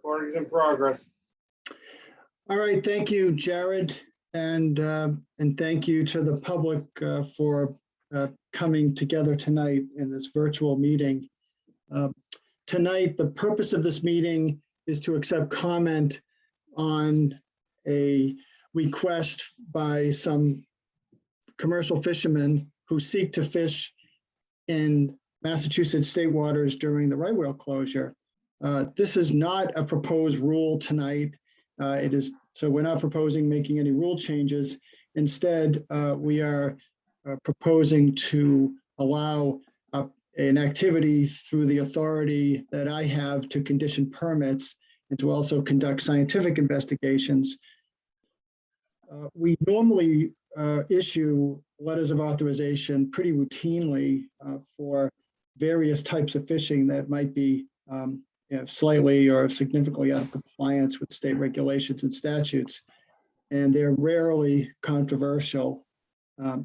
Recording's in progress. All right, thank you, Jared, and thank you to the public for coming together tonight in this virtual meeting. Tonight, the purpose of this meeting is to accept comment on a request by some commercial fishermen who seek to fish in Massachusetts state waters during the right whale closure. This is not a proposed rule tonight. So we're not proposing making any rule changes. Instead, we are proposing to allow an activity through the authority that I have to condition permits and to also conduct scientific investigations. We normally issue letters of authorization pretty routinely for various types of fishing that might be slightly or significantly out of compliance with state regulations and statutes, and they're rarely controversial.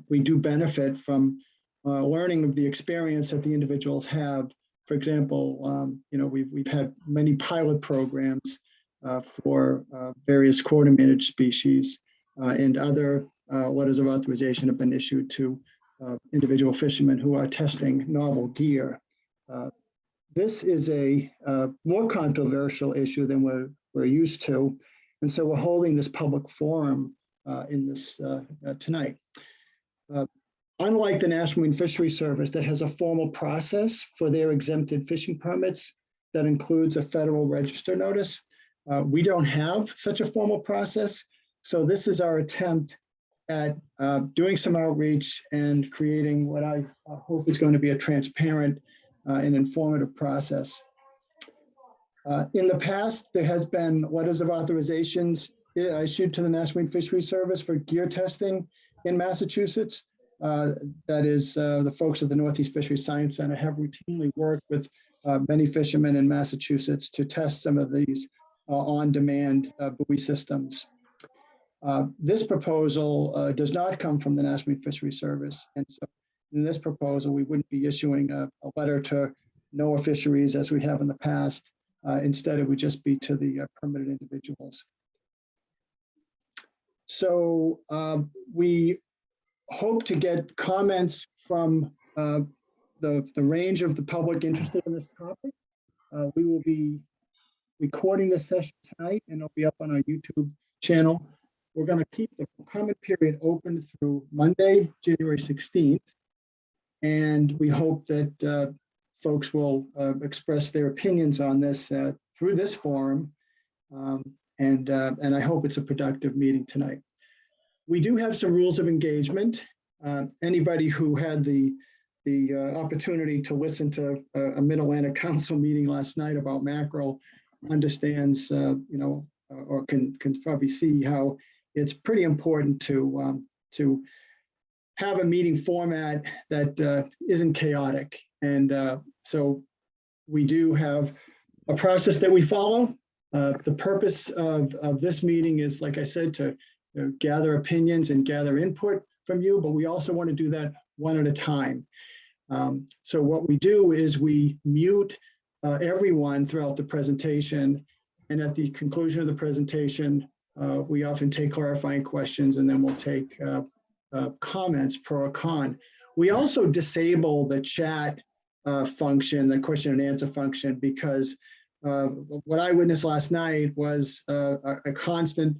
We do benefit from learning of the experience that the individuals have. For example, we've had many pilot programs for various quota managed species, and other letters of authorization have been issued to individual fishermen who are testing novel gear. This is a more controversial issue than we're used to, and so we're holding this public forum in this tonight. Unlike the National Marine Fishery Service that has a formal process for their exempted fishing permits that includes a federal register notice, we don't have such a formal process. So this is our attempt at doing some outreach and creating what I hope is going to be a transparent and informative process. In the past, there has been letters of authorizations issued to the National Marine Fishery Service for gear testing in Massachusetts. That is, the folks at the Northeast Fisheries Science Center have routinely worked with many fishermen in Massachusetts to test some of these on-demand buoy systems. This proposal does not come from the National Marine Fisheries Service, and so in this proposal, we wouldn't be issuing a letter to NOAA Fisheries as we have in the past. Instead, it would just be to the permitted individuals. So we hope to get comments from the range of the public interested in this topic. We will be recording this session tonight, and it'll be up on our YouTube channel. We're going to keep the comment period open through Monday, January 16th. And we hope that folks will express their opinions on this through this forum. And I hope it's a productive meeting tonight. We do have some rules of engagement. Anybody who had the opportunity to listen to a Mid-Atlantic Council meeting last night about mackerel understands, or can probably see how it's pretty important to have a meeting format that isn't chaotic. And so we do have a process that we follow. The purpose of this meeting is, like I said, to gather opinions and gather input from you, but we also want to do that one at a time. So what we do is we mute everyone throughout the presentation, and at the conclusion of the presentation, we often take clarifying questions, and then we'll take comments pro or con. We also disable the chat function, the question and answer function, because what I witnessed last night was a constant,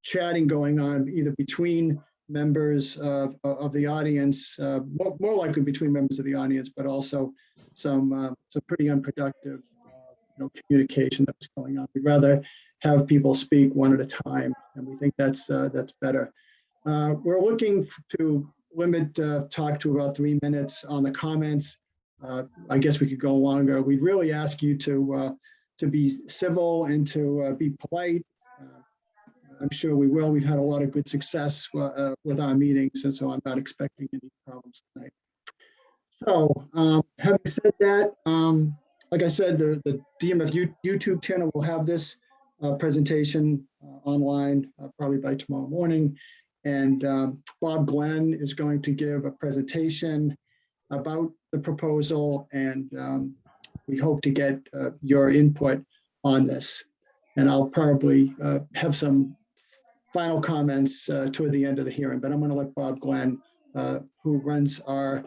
chatting going on either between members of the audience, more likely between members of the audience, but also some pretty unproductive, communication that was going on. We'd rather have people speak one at a time, and we think that's better. We're looking to limit talk to about 3 minutes on the comments. I guess we could go longer. We'd really ask you to be civil and to be polite. I'm sure we will. We've had a lot of good success with our meetings, and so I'm not expecting any problems tonight. So having said that, like I said, the DMF YouTube channel will have this presentation online probably by tomorrow morning. And Bob Glenn is going to give a presentation about the proposal, and we hope to get your input on this. And I'll probably have some final comments toward the end of the hearing, but I'm going to let Bob Glenn, who runs our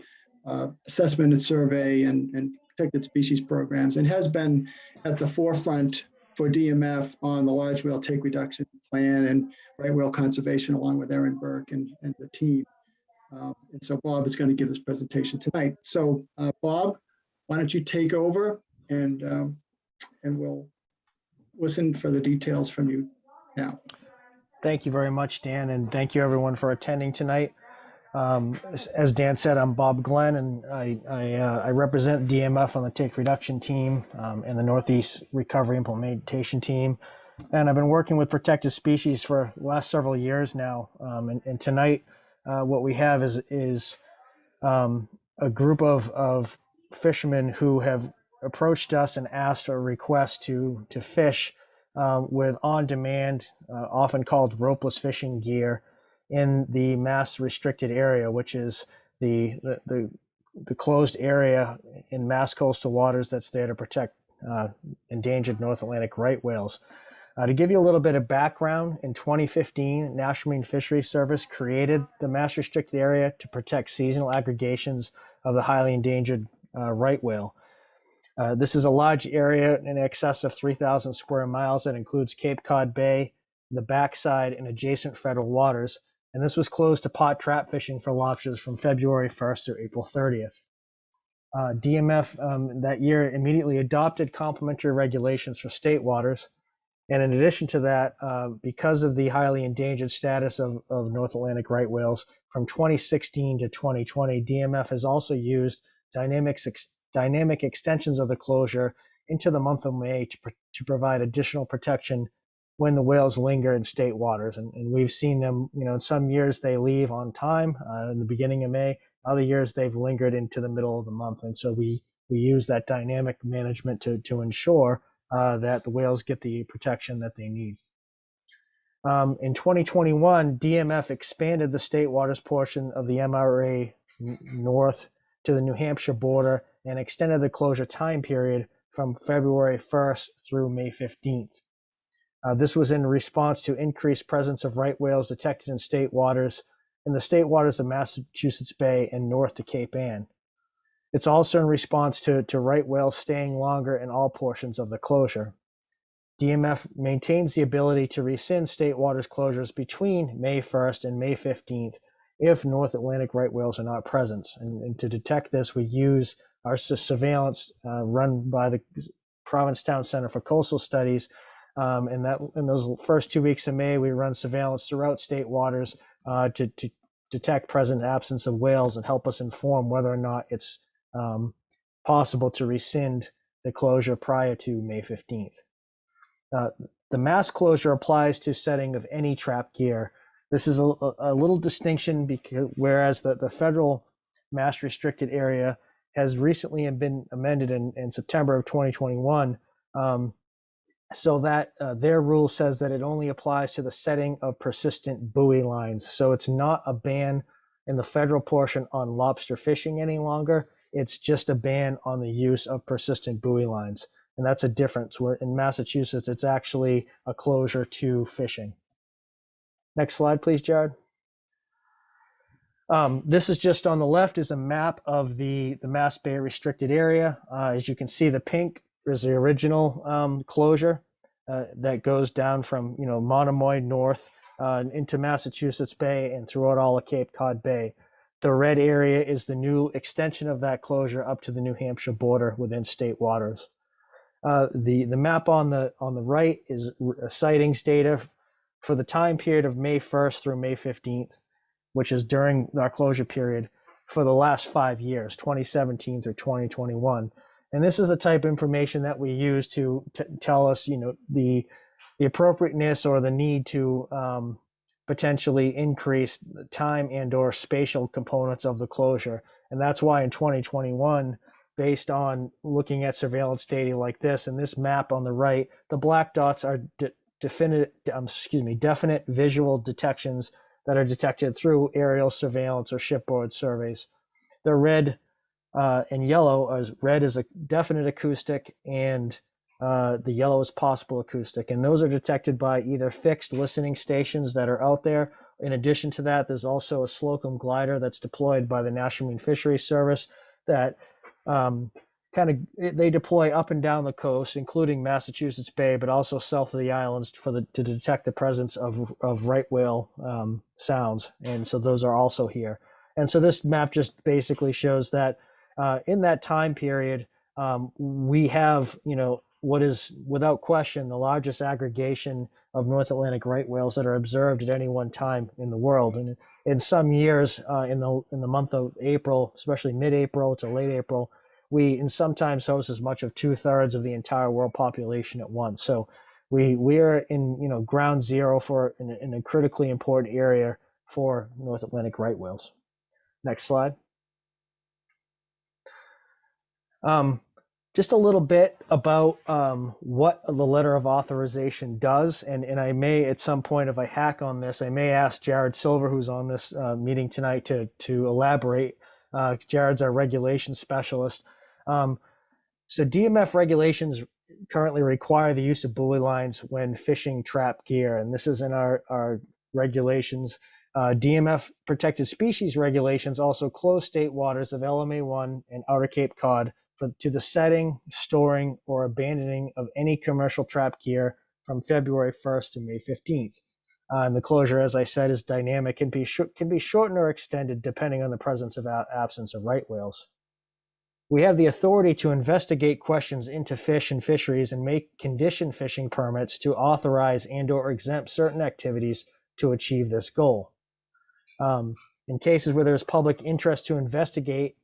assessment and survey and protected species programs and has been at the forefront for DMF on the large whale take reduction plan and right whale conservation, along with Aaron Burke and the team. And so Bob is going to give this presentation tonight. So Bob, why don't you take over and we'll listen for the details from you now. Thank you very much, Dan, and thank you everyone for attending tonight. As Dan said, I'm Bob Glenn, and I represent DMF on the take reduction team and the Northeast Recovery Implementation team. And I've been working with protected species for the last several years now. And tonight, what we have is a group of fishermen who have approached us and asked a request to fish with on-demand, often called ropeless fishing gear, in the mass restricted area, which is the closed area in mass coastal waters that's there to protect endangered North Atlantic right whales. To give you a little bit of background, in 2015, National Marine Fisheries Service created the mass restricted area to protect seasonal aggregations of the highly endangered right whale. This is a large area in excess of 3,000 square miles that includes Cape Cod Bay, the backside, and adjacent federal waters. And this was closed to pot trap fishing for lobsters from February 1st through April 30th. DMF that year immediately adopted complementary regulations for state waters. And in addition to that, because of the highly endangered status of North Atlantic right whales, from 2016 to 2020, DMF has also used dynamic extensions of the closure into the month of May to provide additional protection when the whales linger in state waters. And we've seen them, in some years they leave on time in the beginning of May. Other years they've lingered into the middle of the month. And so we use that dynamic management to ensure that the whales get the protection that they need. In 2021, DMF expanded the state waters portion of the MRA north to the New Hampshire border and extended the closure time period from February 1st through May 15th. This was in response to increased presence of right whales detected in state waters, in the state waters of Massachusetts Bay and north to Cape Ann. It's also in response to right whales staying longer in all portions of the closure. DMF maintains the ability to rescind state waters closures between May 1st and May 15th if North Atlantic right whales are not present. And to detect this, we use our surveillance run by the Provincetown Center for Coastal Studies. In those first 2 weeks of May, we run surveillance throughout state waters to detect present absence of whales and help us inform whether or not it's possible to rescind the closure prior to May 15th. The mass closure applies to setting of any trap gear. This is a little distinction because whereas the federal mass restricted area has recently been amended in September of 2021, so that their rule says that it only applies to the setting of persistent buoy lines. So it's not a ban in the federal portion on lobster fishing any longer. It's just a ban on the use of persistent buoy lines. And that's a difference where in Massachusetts, it's actually a closure to fishing. Next slide, please, Jared. This is just on the left is a map of the Mass Bay restricted area. As you can see, the pink is the original closure that goes down from Monomoy north into Massachusetts Bay and throughout all of Cape Cod Bay. The red area is the new extension of that closure up to the New Hampshire border within state waters. The map on the right is sightings data for the time period of May 1st through May 15th, which is during our closure period for the last 5 years, 2017 through 2021. And this is the type of information that we use to tell us, the appropriateness or the need to potentially increase the time and or spatial components of the closure. And that's why in 2021, based on looking at surveillance data like this and this map on the right, the black dots are definite visual detections that are detected through aerial surveillance or shipboard surveys. The red and yellow, as red is a definite acoustic and the yellowest possible acoustic. And those are detected by either fixed listening stations that are out there. In addition to that, there's also a Slocum glider that's deployed by the National Marine Fisheries Service that they deploy up and down the coast, including Massachusetts Bay, but also south of the islands to detect the presence of right whale sounds. And so those are also here. And so this map just basically shows that in that time period, we have, what is without question the largest aggregation of North Atlantic right whales that are observed at any one time in the world. And in some years, in the month of April, especially mid-April to late April, we sometimes host as much of 2/3 of the entire world population at once. So we are in ground zero in a critically important area for North Atlantic right whales. Next slide. Just a little bit about what the letter of authorization does. And I may, at some point, if I hack on this, I may ask Jared Silver, who's on this meeting tonight, to elaborate. Jared's our regulations specialist. So DMF regulations currently require the use of buoy lines when fishing trap gear. And this is in our regulations. DMF protected species regulations also close state waters of LMA1 and Outer Cape Cod to the setting, storing, or abandoning of any commercial trap gear from February 1st to May 15th. And the closure, as I said, is dynamic, can be shortened or extended depending on the presence of absence of right whales. We have the authority to investigate questions into fish and fisheries and make condition fishing permits to authorize and/or exempt certain activities to achieve this goal. In cases where there's public interest to investigate,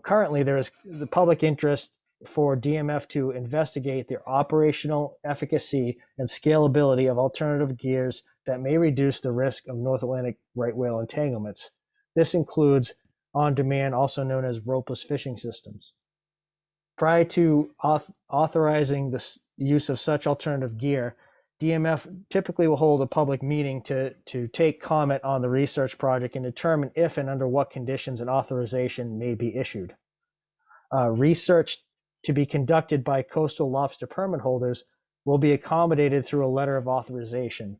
currently there is the public interest for DMF to investigate the operational efficacy and scalability of alternative gears that may reduce the risk of North Atlantic right whale entanglements. This includes on-demand, also known as ropeless fishing systems. Prior to authorizing the use of such alternative gear, DMF typically will hold a public meeting to take comment on the research project and determine if and under what conditions an authorization may be issued. Research to be conducted by coastal lobster permit holders will be accommodated through a letter of authorization.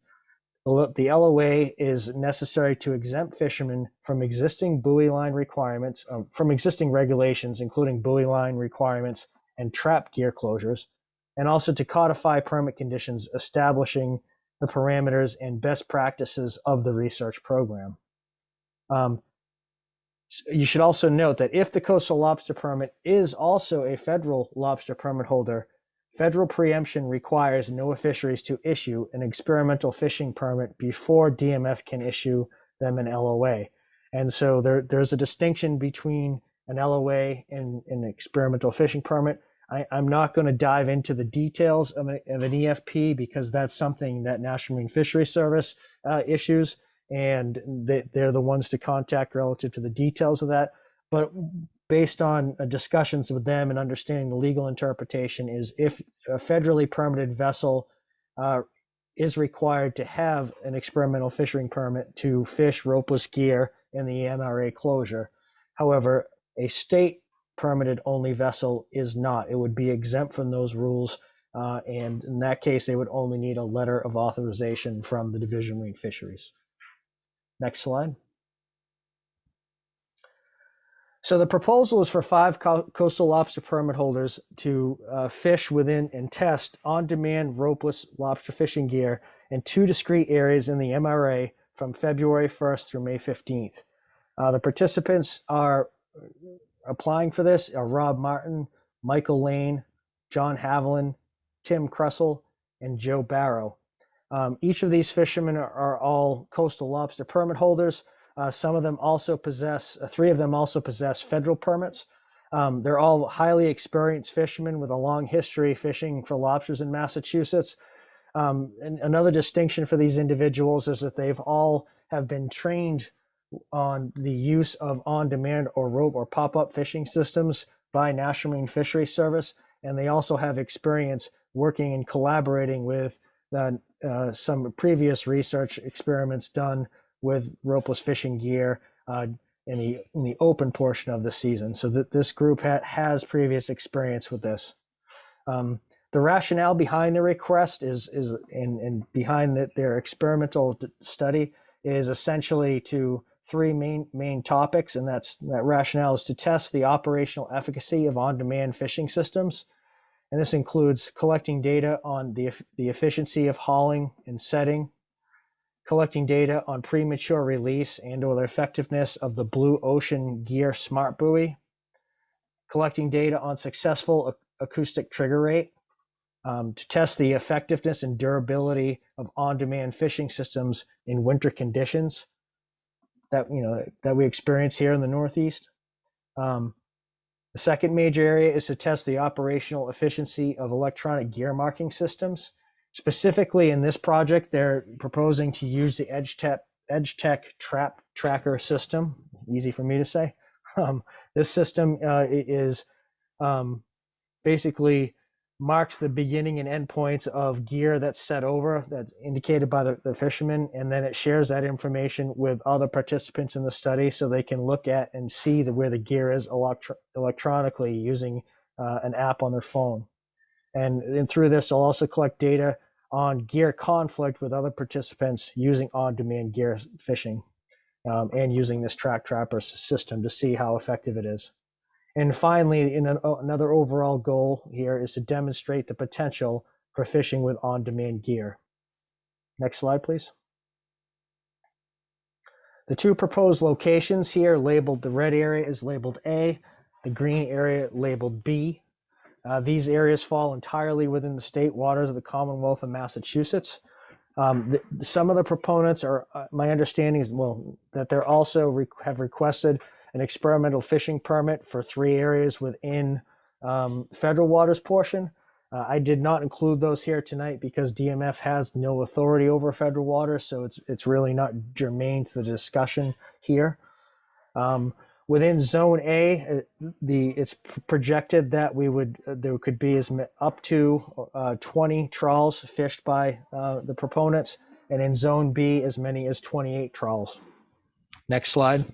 The LOA is necessary to exempt fishermen from existing buoy line requirements, from existing regulations, including buoy line requirements and trap gear closures, and also to codify permit conditions establishing the parameters and best practices of the research program. You should also note that if the coastal lobster permit is also a federal lobster permit holder, federal preemption requires NOAA Fisheries to issue an experimental fishing permit before DMF can issue them an LOA. And so there's a distinction between an LOA and an experimental fishing permit. I'm not going to dive into the details of an EFP because that's something that National Marine Fisheries Service issues, and they're the ones to contact relative to the details of that. But based on discussions with them and understanding the legal interpretation, is if a federally permitted vessel is required to have an experimental fishing permit to fish ropeless gear in the MRA closure. However, a state permitted only vessel is not. It would be exempt from those rules, and in that case, they would only need a letter of authorization from the Division of Marine Fisheries. Next slide. So the proposal is for 5 coastal lobster permit holders to fish within and test on-demand ropeless lobster fishing gear in 2 discrete areas in the MRA from February 1st through May 15th. The participants are applying for this are Rob Martin, Michael Lane, John Haviland, Tim Kressel, and Joe Barrow. Each of these fishermen are all coastal lobster permit holders. Some of them also possess, 3 of them also possess federal permits. They're all highly experienced fishermen with a long history fishing for lobsters in Massachusetts. And another distinction for these individuals is that they've all have been trained on the use of on-demand or rope or pop-up fishing systems by National Marine Fisheries Service, and they also have experience working and collaborating with some previous research experiments done with ropeless fishing gear in the open portion of the season. So that this group has previous experience with this. The rationale behind the request is and behind their experimental study is essentially to three main topics, and that rationale is to test the operational efficacy of on-demand fishing systems, and this includes collecting data on the efficiency of hauling and setting, collecting data on premature release and or the effectiveness of the Blue Ocean Gear Smart Buoy, collecting data on successful acoustic trigger rate, to test the effectiveness and durability of on-demand fishing systems in winter conditions that we experience here in the Northeast. The second major area is to test the operational efficiency of electronic gear marking systems. Specifically in this project, they're proposing to use the EdgeTech Trap Tracker system. Easy for me to say. This system is basically marks the beginning and end points of gear that's set over, that's indicated by the fishermen, and then it shares that information with other participants in the study so they can look at and see where the gear is electronically using an app on their phone. And through this, they'll also collect data on gear conflict with other participants using on-demand gear fishing and using this track trapper system to see how effective it is. And finally, another overall goal here is to demonstrate the potential for fishing with on-demand gear. Next slide, please. The two proposed locations here labeled, the red area is labeled A, the green area labeled B. These areas fall entirely within the state waters of the Commonwealth of Massachusetts. Some of the proponents are, my understanding is, that they're also have requested an experimental fishing permit for 3 areas within federal waters portion. I did not include those here tonight because DMF has no authority over federal waters, so it's really not germane to the discussion here. Within Zone A, it's projected that there could be up to 20 trawls fished by the proponents, and in Zone B, as many as 28 trawls. Next slide.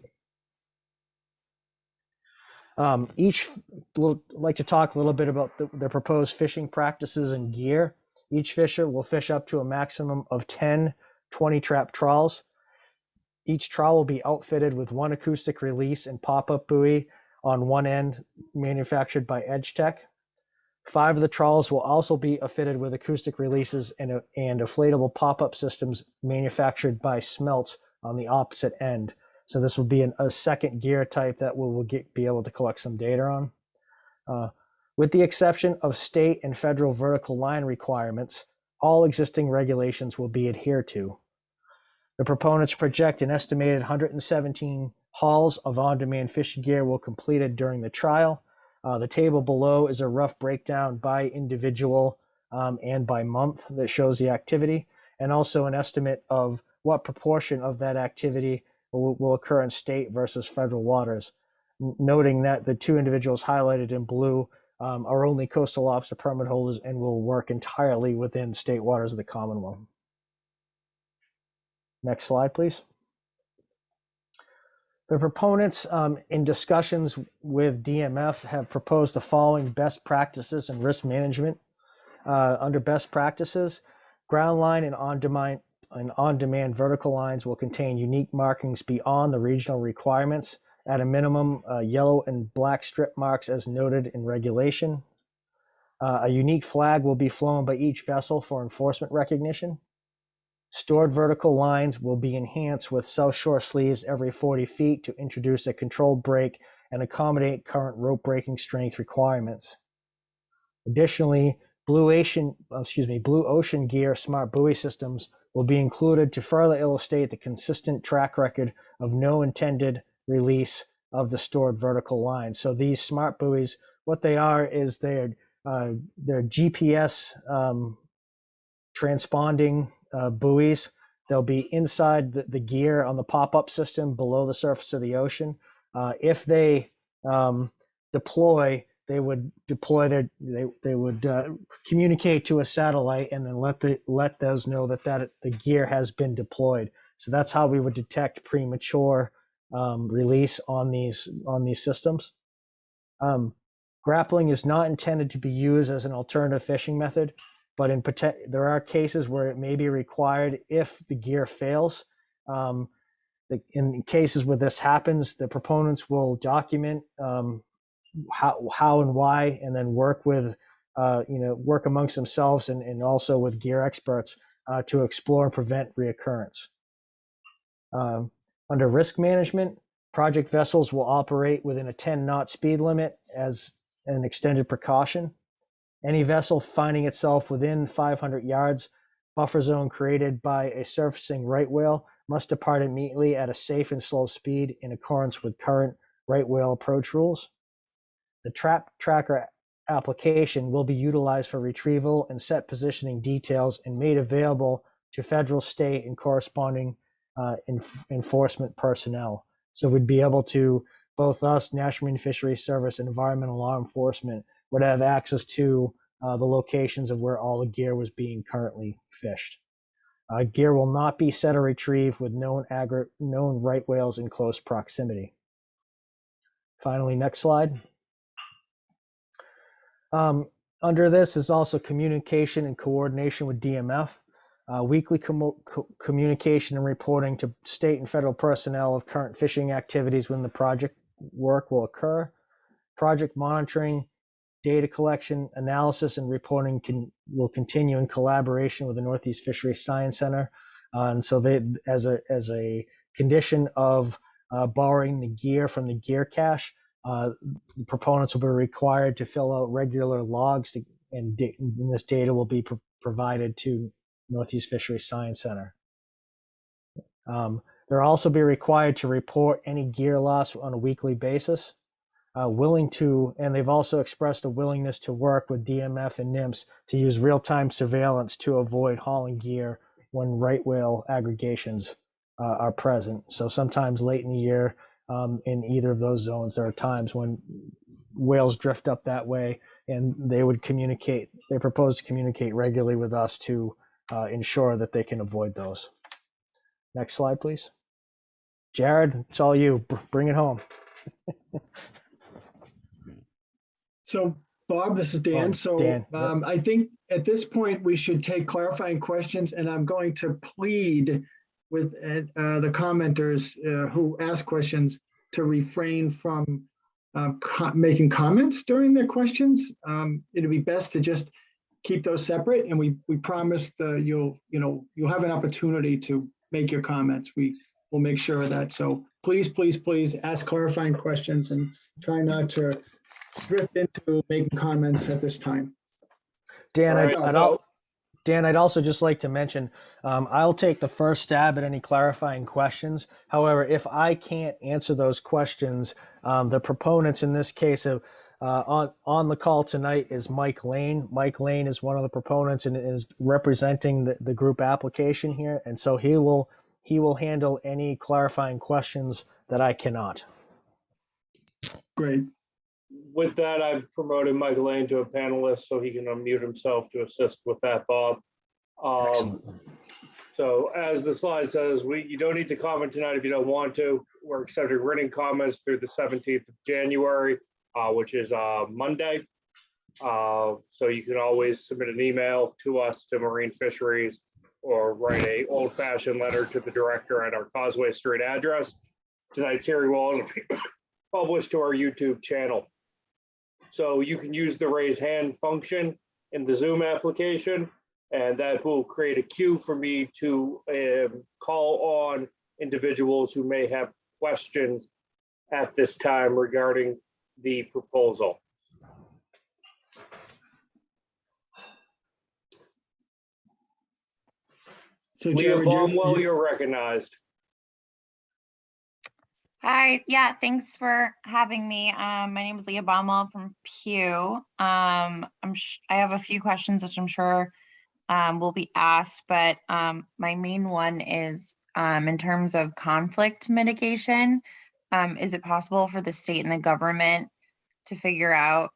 Like to talk a little bit about the proposed fishing practices and gear. Each fisher will fish up to a maximum of 10 20-trap trawls. Each trawl will be outfitted with 1 acoustic release and pop-up buoy on one end, manufactured by EdgeTech. 5 of the trawls will also be fitted with acoustic releases and inflatable pop-up systems manufactured by Smelts on the opposite end. So this will be a second gear type that we'll be able to collect some data on. With the exception of state and federal vertical line requirements, all existing regulations will be adhered to. The proponents project an estimated 117 hauls of on-demand fishing gear will completed during the trial. The table below is a rough breakdown by individual and by month that shows the activity, and also an estimate of what proportion of that activity will occur in state versus federal waters, noting that the 2 individuals highlighted in blue are only coastal lobster permit holders and will work entirely within state waters of the Commonwealth. Next slide, please. The proponents in discussions with DMF have proposed the following best practices and risk management. Under best practices, ground line and on-demand vertical lines will contain unique markings beyond the regional requirements, at a minimum yellow and black strip marks as noted in regulation. A unique flag will be flown by each vessel for enforcement recognition. Stored vertical lines will be enhanced with South Shore sleeves every 40 feet to introduce a controlled break and accommodate current rope breaking strength requirements. Additionally, Blue Ocean Gear Smart Buoy systems will be included to further illustrate the consistent track record of no intended release of the stored vertical line. So these smart buoys, what they are is they're GPS transponding buoys. They'll be inside the gear on the pop-up system below the surface of the ocean. If they deploy, they would communicate to a satellite and then let those know that the gear has been deployed. So that's how we would detect premature release on these systems. Grappling is not intended to be used as an alternative fishing method, but there are cases where it may be required if the gear fails. In cases where this happens, the proponents will document how and why, and then work with work amongst themselves and also with gear experts to explore and prevent reoccurrence. Under risk management, project vessels will operate within a 10-knot speed limit as an extended precaution. Any vessel finding itself within 500 yards buffer zone created by a surfacing right whale must depart immediately at a safe and slow speed in accordance with current right whale approach rules. The trap tracker application will be utilized for retrieval and set positioning details and made available to federal, state, and corresponding enforcement personnel. So we'd be able to, both us, National Marine Fisheries Service, and environmental law enforcement would have access to the locations of where all the gear was being currently fished. Gear will not be set or retrieved with known right whales in close proximity. Finally, next slide. Under this is also communication and coordination with DMF. Weekly communication and reporting to state and federal personnel of current fishing activities when the project work will occur. Project monitoring, data collection, analysis, and reporting will continue in collaboration with the Northeast Fisheries Science Center. And so they, as a condition of borrowing the gear from the gear cache, the proponents will be required to fill out regular logs and this data will be provided to Northeast Fisheries Science Center. They'll also be required to report any gear loss on a weekly basis. And they've also expressed a willingness to work with DMF and NIMS to use real-time surveillance to avoid hauling gear when right whale aggregations are present. So sometimes late in the year, in either of those zones, there are times when whales drift up that way, and they propose to communicate regularly with us to ensure that they can avoid those. Next slide, please. Jared, it's all you. Bring it home. So, Bob, this is Dan. Dan, I think at this point we should take clarifying questions, and I'm going to plead with the commenters who ask questions to refrain from making comments during their questions. It'd be best to just keep those separate, and we promise that you'll have an opportunity to make your comments. We will make sure of that. So please ask clarifying questions and try not to drift into making comments at this time. Dan, I'd also just like to mention, I'll take the first stab at any clarifying questions. However, if I can't answer those questions, the proponents in this case of on the call tonight is Mike Lane. Mike Lane is one of the proponents and is representing the group application here. And so he will handle any clarifying questions that I cannot. Great. With that, I've promoted Mike Lane to a panelist so he can unmute himself to assist with that, Bob. So as the slide says, you don't need to comment tonight if you don't want to. We're accepting written comments through the 17th of January, which is Monday. So you can always submit an email to us, to Marine Fisheries, or write a old-fashioned letter to the director at our Causeway Street address. Tonight's hearing will also be published to our YouTube channel. So you can use the raise hand function in the Zoom application, and that will create a queue for me to call on individuals who may have questions at this time regarding the proposal. So Leah Jared, Baumwell, you're recognized. Hi, yeah, thanks for having me. My name is Leah Baumwell from Pew. I have a few questions which I'm sure will be asked, but my main one is in terms of conflict mitigation. Is it possible for the state and the government to figure out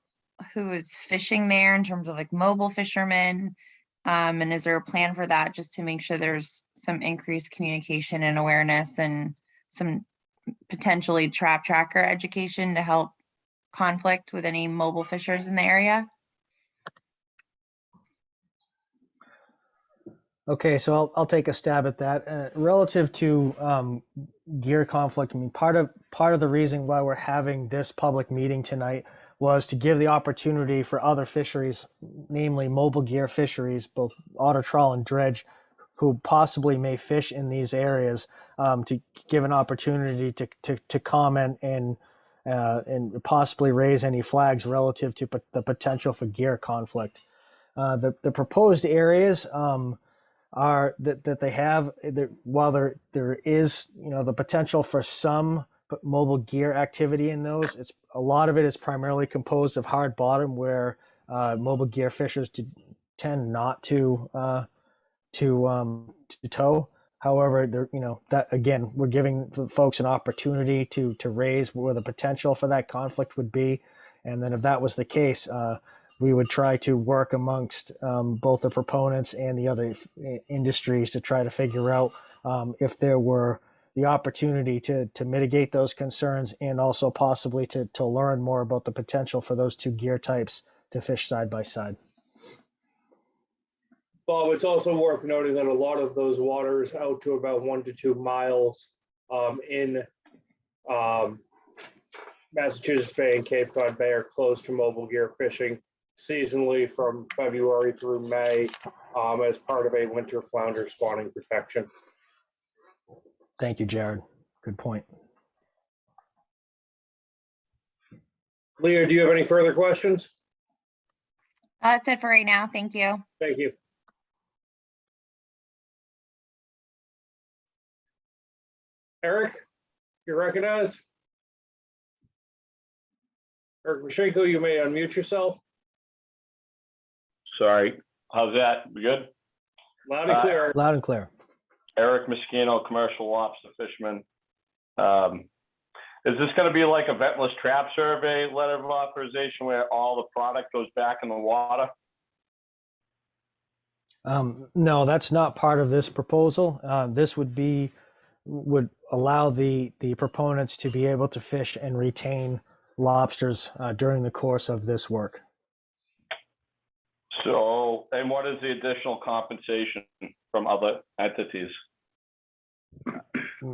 who is fishing there in terms of like mobile fishermen? And is there a plan for that, just to make sure there's some increased communication and awareness and some potentially trap tracker education to help conflict with any mobile fishers in the area? Okay, so I'll take a stab at that. Relative to gear conflict, I mean, part of the reason why we're having this public meeting tonight was to give the opportunity for other fisheries, namely mobile gear fisheries, both otter trawl and dredge, who possibly may fish in these areas, to give an opportunity to comment and possibly raise any flags relative to the potential for gear conflict. The proposed areas are that they have, while there is, you know, the potential for some mobile gear activity in those, it's a lot of it is primarily composed of hard bottom, where mobile gear fishers tend not to tow. However, there, you know, that again, we're giving the folks an opportunity to raise where the potential for that conflict would be, and then if that was the case, we would try to work amongst both the proponents and the other industries to try to figure out if there were the opportunity to mitigate those concerns, and also possibly to learn more about the potential for those two gear types to fish side by side. Bob, it's also worth noting that a lot of those waters out to about 1 to 2 miles in Massachusetts Bay and Cape Cod Bay are closed to mobile gear fishing seasonally from February through May as part of a winter flounder spawning protection. Thank you, Jared. Good point. Leah, do you have any further questions? That's it for right now. Thank you. Thank you. Eric, you're recognized. Eric Mashenko, you may unmute yourself. Sorry, how's that? We good? Loud and clear. Loud and clear. Eric Moschino, commercial lobster fisherman. Is this going to be like a ventless trap survey letter of authorization where all the product goes back in the water? No, that's not part of this proposal. This would allow the proponents to be able to fish and retain lobsters during the course of this work. So, and what is the additional compensation from other entities?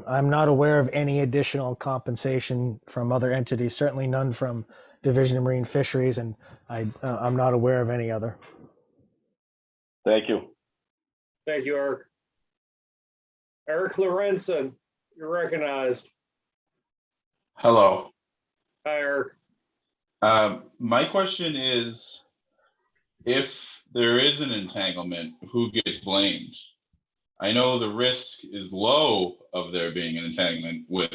I'm not aware of any additional compensation from other entities, certainly none from Division of Marine Fisheries, and I'm not aware of any other. Thank you. Thank you, Eric. Eric Lorenzen, you're recognized. Hello. Hi, Eric. My question is, if there is an entanglement, who gets blamed? I know the risk is low of there being an entanglement with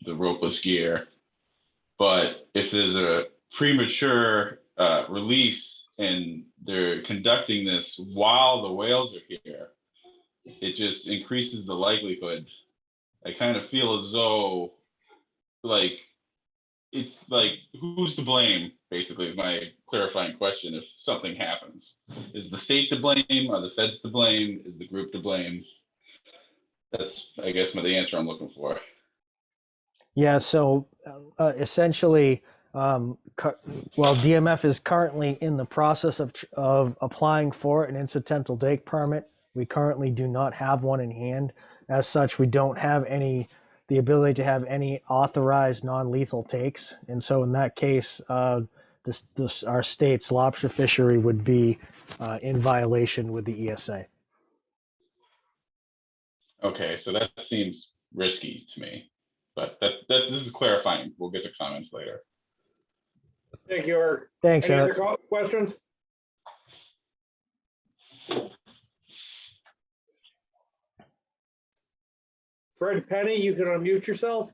the ropeless gear, but if there's a premature release and they're conducting this while the whales are here, it just increases the likelihood. I kind of feel as though, like, it's like, who's to blame, basically, is my clarifying question. If something happens, is the state to blame? Are the feds to blame? Is the group to blame? That's, I guess, the answer I'm looking for. Yeah, so essentially, well, DMF is currently in the process of applying for an incidental take permit. We currently do not have one in hand. As such, we don't have the ability to have any authorized non-lethal takes. And so in that case, our state's lobster fishery would be in violation with the ESA. Okay, so that seems risky to me, but this is clarifying. We'll get to comments later. Thank you, Eric. Thanks, Any Eric. other questions? Fred Penny, you can unmute yourself.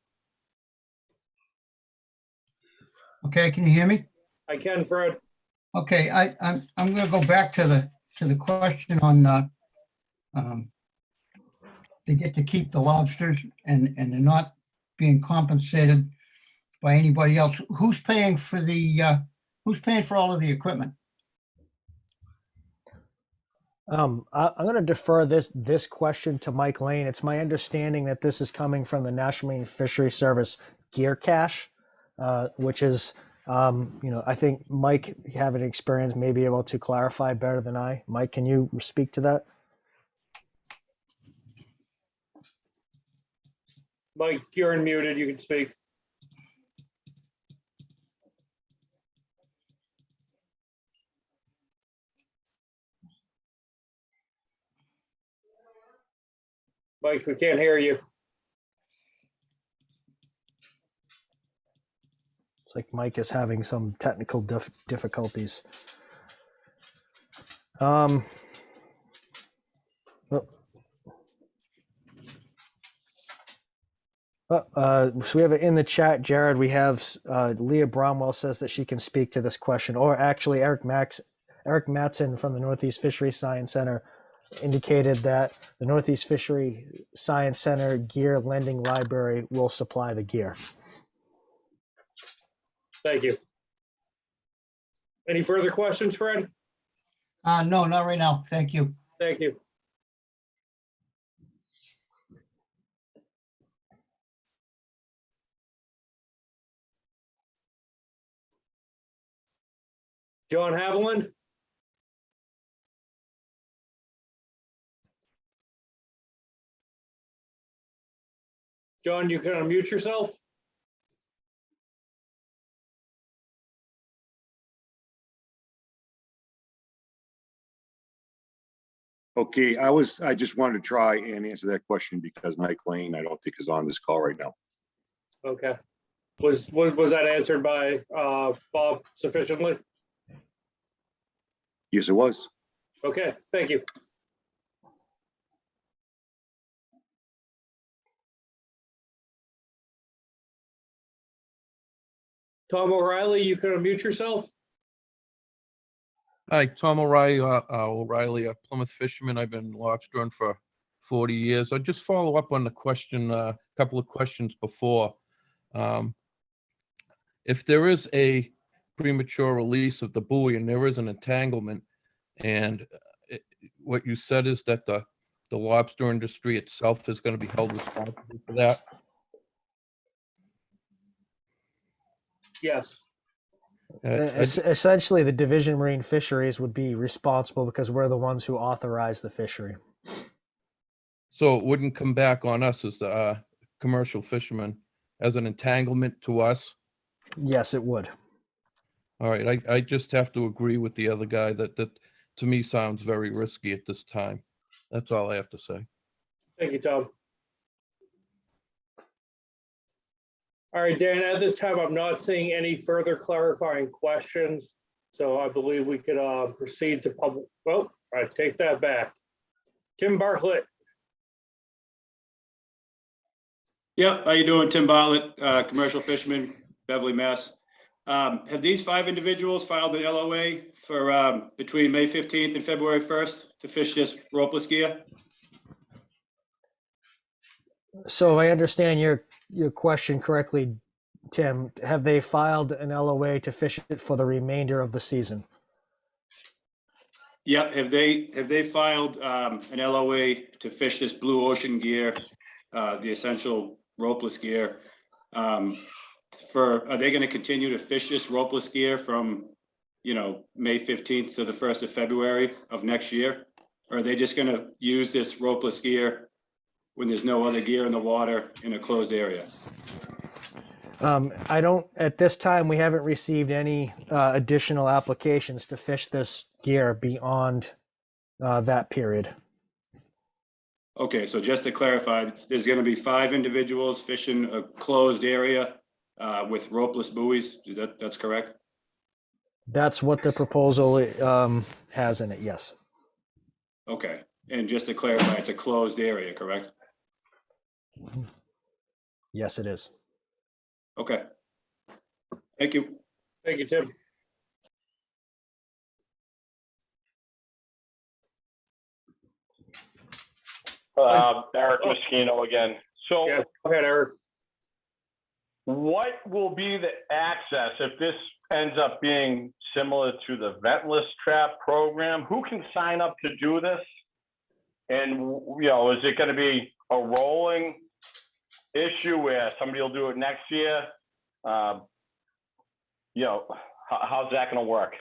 Okay, can you hear me? I can, Fred. Okay, I'm going to go back to the question on they get to keep the lobsters and they're not being compensated by anybody else. Who's paying for all of the equipment? I'm going to defer this question to Mike Lane. It's my understanding that this is coming from the National Marine Fisheries Service Gear Cache, which is I think Mike, having experience, may be able to clarify better than I. Mike, can you speak to that? Mike, you're unmuted. You can speak. Mike, we can't hear you. It's like Mike is having some technical difficulties. So we have it in the chat, Jared. We have Leah Bromwell says that she can speak to this question, or actually Eric Matson from the Northeast Fishery Science Center indicated that the Northeast Fishery Science Center Gear Lending Library will supply the gear. Thank you. Any further questions, Fred? No, not right now. Thank you. Thank you. John Haviland? John, you can unmute yourself. Okay, I just wanted to try and answer that question because Mike Lane, I don't think is on this call right now. Okay. Was that answered by Bob sufficiently? Yes, it was. Okay, thank you. Tom O'Reilly, you can unmute yourself. Hi, Tom O'Reilly, a Plymouth fisherman. I've been lobstering for 40 years. I'll just follow up on the question, a couple of questions before. If there is a premature release of the buoy and there is an entanglement, and what you said is that the lobster industry itself is going to be held responsible for that? Yes. Essentially, the Division of Marine Fisheries would be responsible because we're the ones who authorize the fishery. So it wouldn't come back on us as the commercial fishermen as an entanglement to us? Yes, it would. All right, I just have to agree with the other guy that to me sounds very risky at this time. That's all I have to say. Thank you, Tom. All right, Dan, at this time, I'm not seeing any further clarifying questions. So I believe we could proceed to public. Well, I take that back. Tim Bartlett. Yep, how you doing? Tim Bartlett, commercial fisherman, Beverly, Mass. Have these 5 individuals filed an LOA for between May 15th and February 1st to fish this ropeless gear? So I understand your question correctly, Tim. Have they filed an LOA to fish it for the remainder of the season? Yep. Have they filed an LOA to fish this blue ocean gear, the essential ropeless gear? Are they going to continue to fish this ropeless gear from, May 15th to the 1st of February of next year? Or are they just going to use this ropeless gear when there's no other gear in the water in a closed area? At this time, we haven't received any additional applications to fish this gear beyond that period. Okay, so just to clarify, there's going to be 5 individuals fishing a closed area with ropeless buoys. That's correct? That's what the proposal has in it, yes. Okay, and just to clarify, it's a closed area, correct? Yes, it is. Okay. Thank you. Thank you, Tim. Eric Moschino again. So Yeah, go ahead, Eric. what will be the access if this ends up being similar to the ventless trap program? Who can sign up to do this? And, is it going to be a rolling issue where somebody will do it next year? how's that going to work?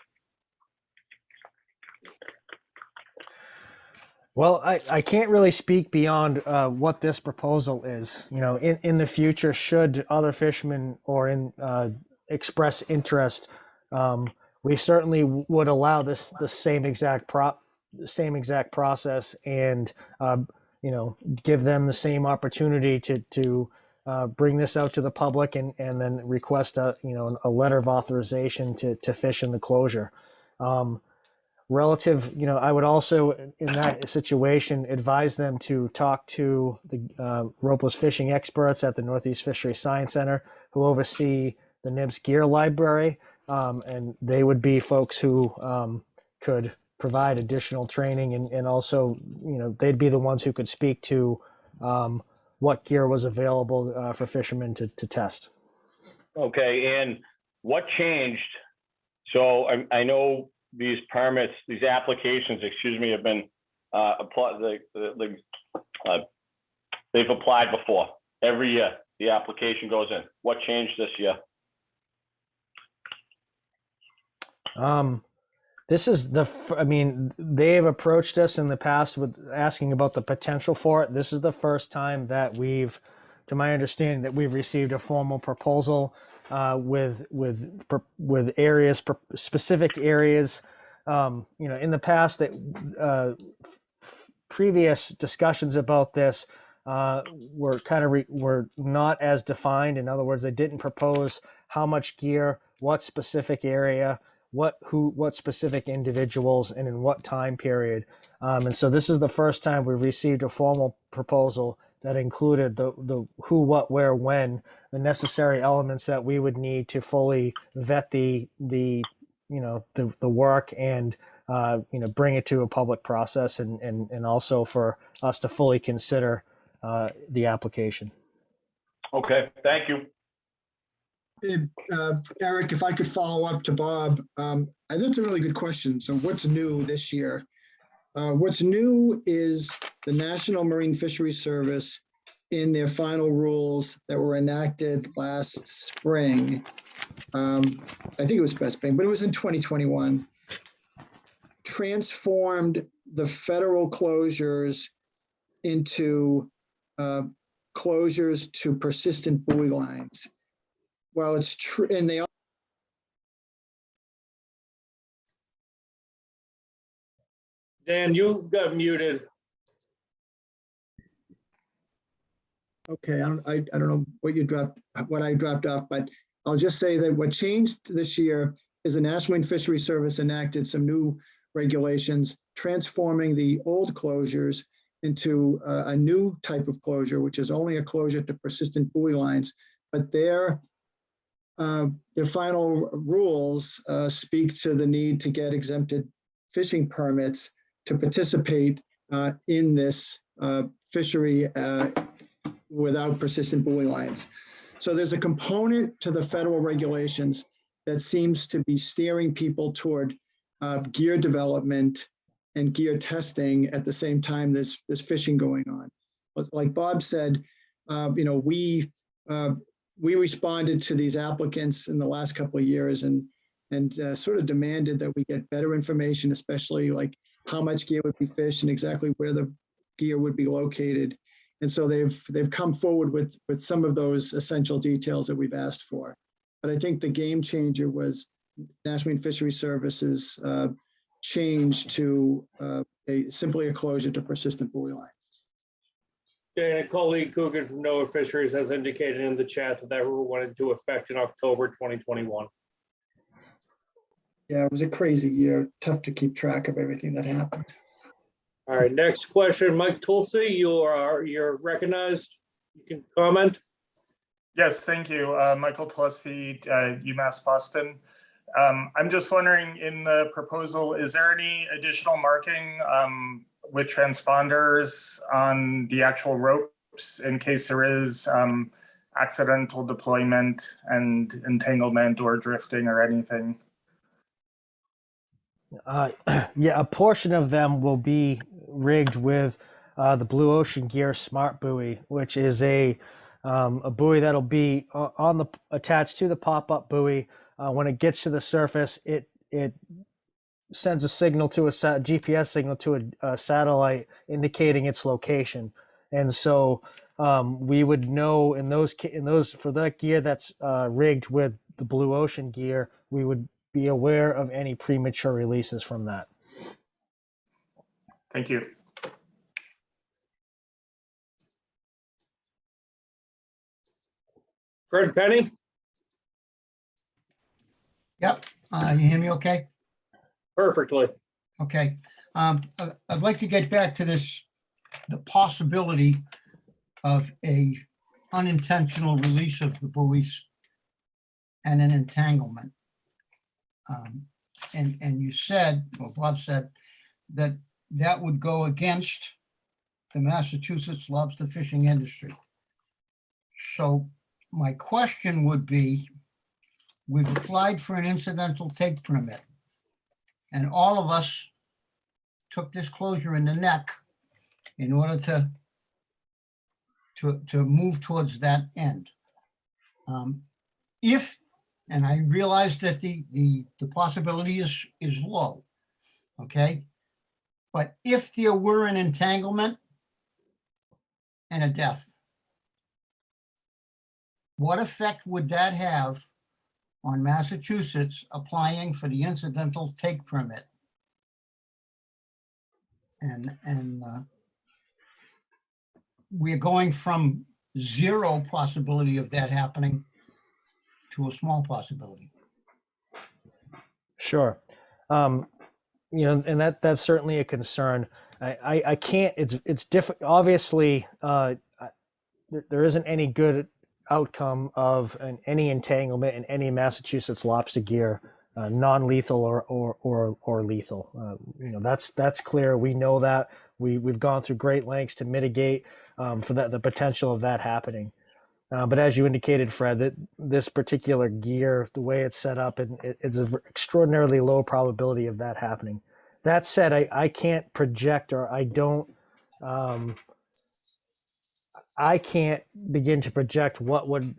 Well, I can't really speak beyond what this proposal is. You know, in the future, should other fishermen or express interest, we certainly would allow the same exact process, and give them the same opportunity to bring this out to the public and then request a letter of authorization to fish in the closure. I would also, in that situation, advise them to talk to the ropeless fishing experts at the Northeast Fishery Science Center who oversee the NIBS gear library. And they would be folks who could provide additional training, and also, they'd be the ones who could speak to what gear was available for fishermen to test. Okay, and what changed? So I know these permits, these applications, have been applied. They've applied before. Every year, the application goes in. What changed this year? This is they have approached us in the past with asking about the potential for it. This is the first time that to my understanding, that we've received a formal proposal with areas, specific areas. In the past, that previous discussions about this were not as defined. In other words, they didn't propose how much gear, what specific area, what specific individuals, and in what time period. And so this is the first time we've received a formal proposal that included the who, what, where, when, the necessary elements that we would need to fully vet the work and bring it to a public process, and also for us to fully consider the application. Okay, thank you. Eric, if I could follow up to Bob, that's a really good question. So what's new this year? What's new is the National Marine Fisheries Service, in their final rules that were enacted last spring. I think it was last spring, but it was in 2021, transformed the federal closures into closures to persistent buoy lines. Well, it's true, and they. Dan, you got muted. Okay, I don't know what I dropped off, but I'll just say that what changed this year is the National Marine Fisheries Service enacted some new regulations, transforming the old closures into a new type of closure, which is only a closure to persistent buoy lines. But their final rules speak to the need to get exempted fishing permits to participate in this fishery without persistent buoy lines. So there's a component to the federal regulations that seems to be steering people toward gear development and gear testing at the same time there's fishing going on. But like Bob said, we responded to these applicants in the last couple of years and sort of demanded that we get better information, especially like how much gear would be fished and exactly where the gear would be located. And so they've come forward with some of those essential details that we've asked for. But I think the game changer was National Marine Fisheries Service's change to simply a closure to persistent buoy lines. Dan, a colleague Coogan from NOAA Fisheries has indicated in the chat that rule went into effect in October 2021. Yeah, it was a crazy year. Tough to keep track of everything that happened. All right, next question, Mike Tulsi, you're recognized. You can comment. Yes, thank you. Michael Tulsi, UMass Boston. I'm just wondering, in the proposal, is there any additional marking with transponders on the actual ropes in case there is accidental deployment and entanglement or drifting or anything? Yeah, a portion of them will be rigged with the Blue Ocean Gear Smart Buoy, which is a buoy that'll be attached to the pop-up buoy when it gets to the surface, it sends a signal to GPS signal to a satellite indicating its location. And so we would know in those for that gear that's rigged with the blue ocean gear, we would be aware of any premature releases from that. Thank you. Fred Penny? Yep, you hear me okay? Perfectly. Okay. I'd like to get back to this, the possibility of a unintentional release of the buoys and an entanglement. And you said, well, Bob said, that that would go against the Massachusetts lobster fishing industry. So my question would be, we've applied for an incidental take permit, and all of us took this closure in the neck in order to move towards that end. If, and I realize that the possibility is low, okay? But if there were an entanglement and a death, what effect would that have on Massachusetts applying for the incidental take permit? And we're going from zero possibility of that happening to a small possibility. Sure. You know, and that's certainly a concern. I can't, it's difficult. Obviously, there isn't any good outcome of any entanglement in any Massachusetts lobster gear, non-lethal or lethal. You know, that's clear. We know that. We've gone through great lengths to mitigate for the potential of that happening. But as you indicated, Fred, that this particular gear, the way it's set up, and it's an extraordinarily low probability of that happening. That said, I can't project, or I can't begin to project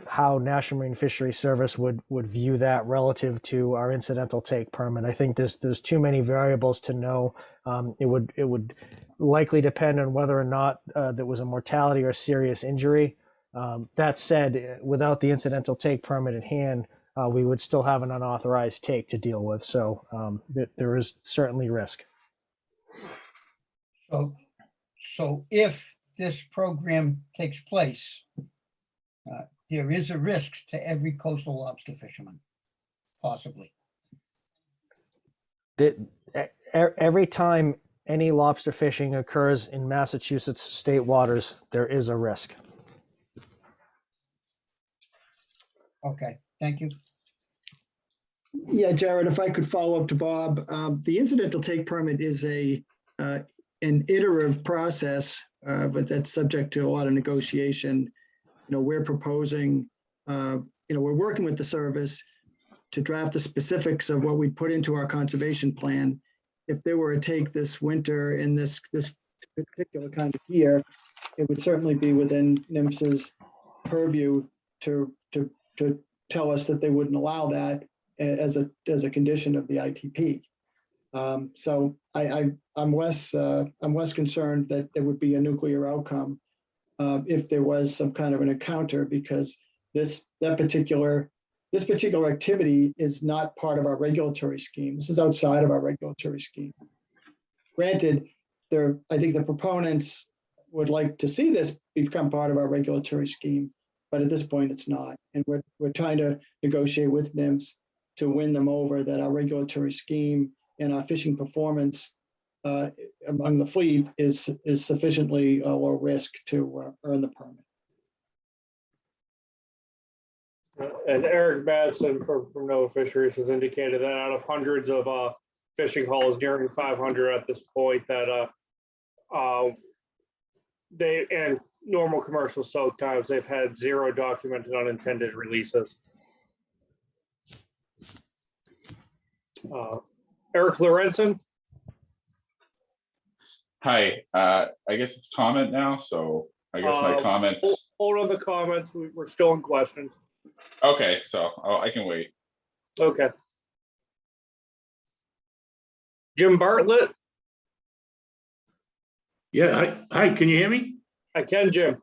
how National Marine Fisheries Service would view that relative to our incidental take permit. I think there's too many variables to know. It would likely depend on whether or not there was a mortality or serious injury. That said, without the incidental take permit in hand, we would still have an unauthorized take to deal with. So there is certainly risk. So if this program takes place, there is a risk to every coastal lobster fisherman, possibly. Every time any lobster fishing occurs in Massachusetts state waters, there is a risk. Okay, thank you. Yeah, Jared, if I could follow up to Bob, the incidental take permit is an iterative process, but that's subject to a lot of negotiation. You know, we're proposing, we're working with the service to draft the specifics of what we put into our conservation plan. If there were a take this winter in this particular kind of gear, it would certainly be within NMFS's purview to tell us that they wouldn't allow that as a condition of the ITP. So I'm less concerned that there would be a nuclear outcome if there was some kind of an encounter, because this particular activity is not part of our regulatory scheme. This is outside of our regulatory scheme. Granted, I think the proponents would like to see this become part of our regulatory scheme, but at this point it's not. And we're trying to negotiate with NIMS to win them over that our regulatory scheme and our fishing performance among the fleet is sufficiently low risk to earn the permit. And Eric Madsen from NOAA Fisheries has indicated that out of hundreds of fishing hauls, nearing 500 at this point, that they and normal commercial soak times, they've had 0 documented unintended releases. Eric Lorenzen. Hi, I guess it's comment now, so I guess my comment. Hold on the comments, we're still in questions. Okay, so I can wait. Okay. Jim Bartlett? Yeah, hi, can you hear me? I can, Jim.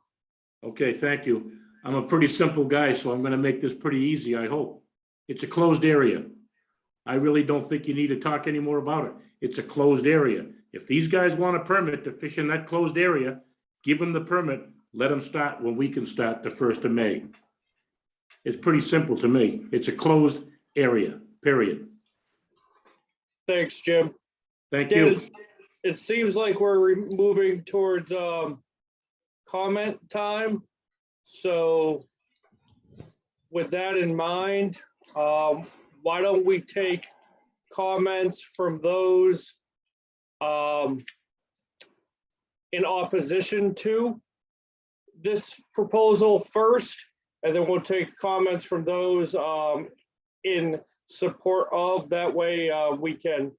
Okay, thank you. I'm a pretty simple guy, so I'm gonna make this pretty easy, I hope. It's a closed area. I really don't think you need to talk any more about it. It's a closed area. If these guys want a permit to fish in that closed area, give them the permit, let them start when we can start the 1st of May. It's pretty simple to me. It's a closed area, period. Thanks, Jim. Thank Dan, you. it seems like we're moving towards comment time. So with that in mind, why don't we take comments from those in opposition to this proposal first, and then we'll take comments from those in support of. That way we can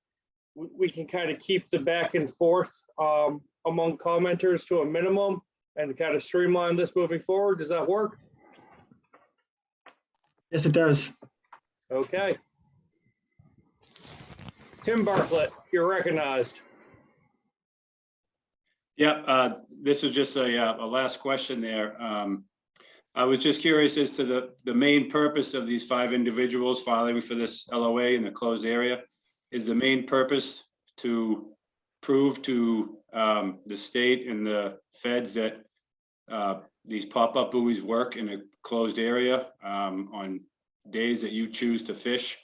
kind of keep the back and forth among commenters to a minimum and kind of streamline this moving forward. Does that work? Yes, it does. Okay. Tim Bartlett, you're recognized. Yeah, this was just a last question there. I was just curious as to the main purpose of these 5 individuals filing for this LOA in the closed area. Is the main purpose to prove to the state and the feds that these pop-up buoys work in a closed area on days that you choose to fish?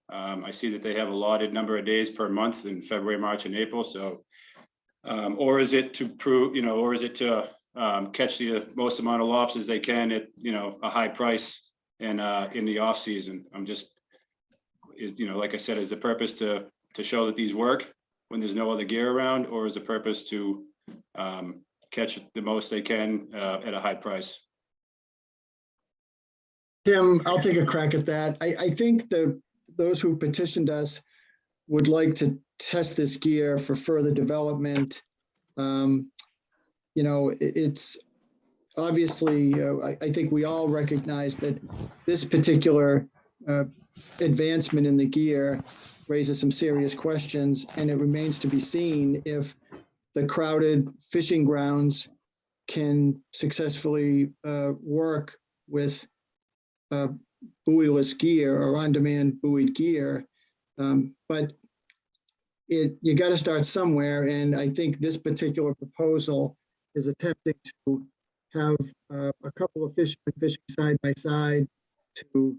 I see that they have allotted number of days per month in February, March, and April. So, or is it to prove, or is it to catch the most amount of lobsters they can at, a high price and in the off season? I'm just, like I said, is the purpose to show that these work when there's no other gear around, or is the purpose to catch the most they can at a high price? Tim, I'll take a crack at that. I think those who petitioned us would like to test this gear for further development. It's obviously, I think we all recognize that this particular advancement in the gear raises some serious questions, and it remains to be seen if the crowded fishing grounds can successfully work with buoyless gear or on-demand buoyed gear. But you got to start somewhere, and I think this particular proposal is attempting to have a couple of fishermen fishing side by side to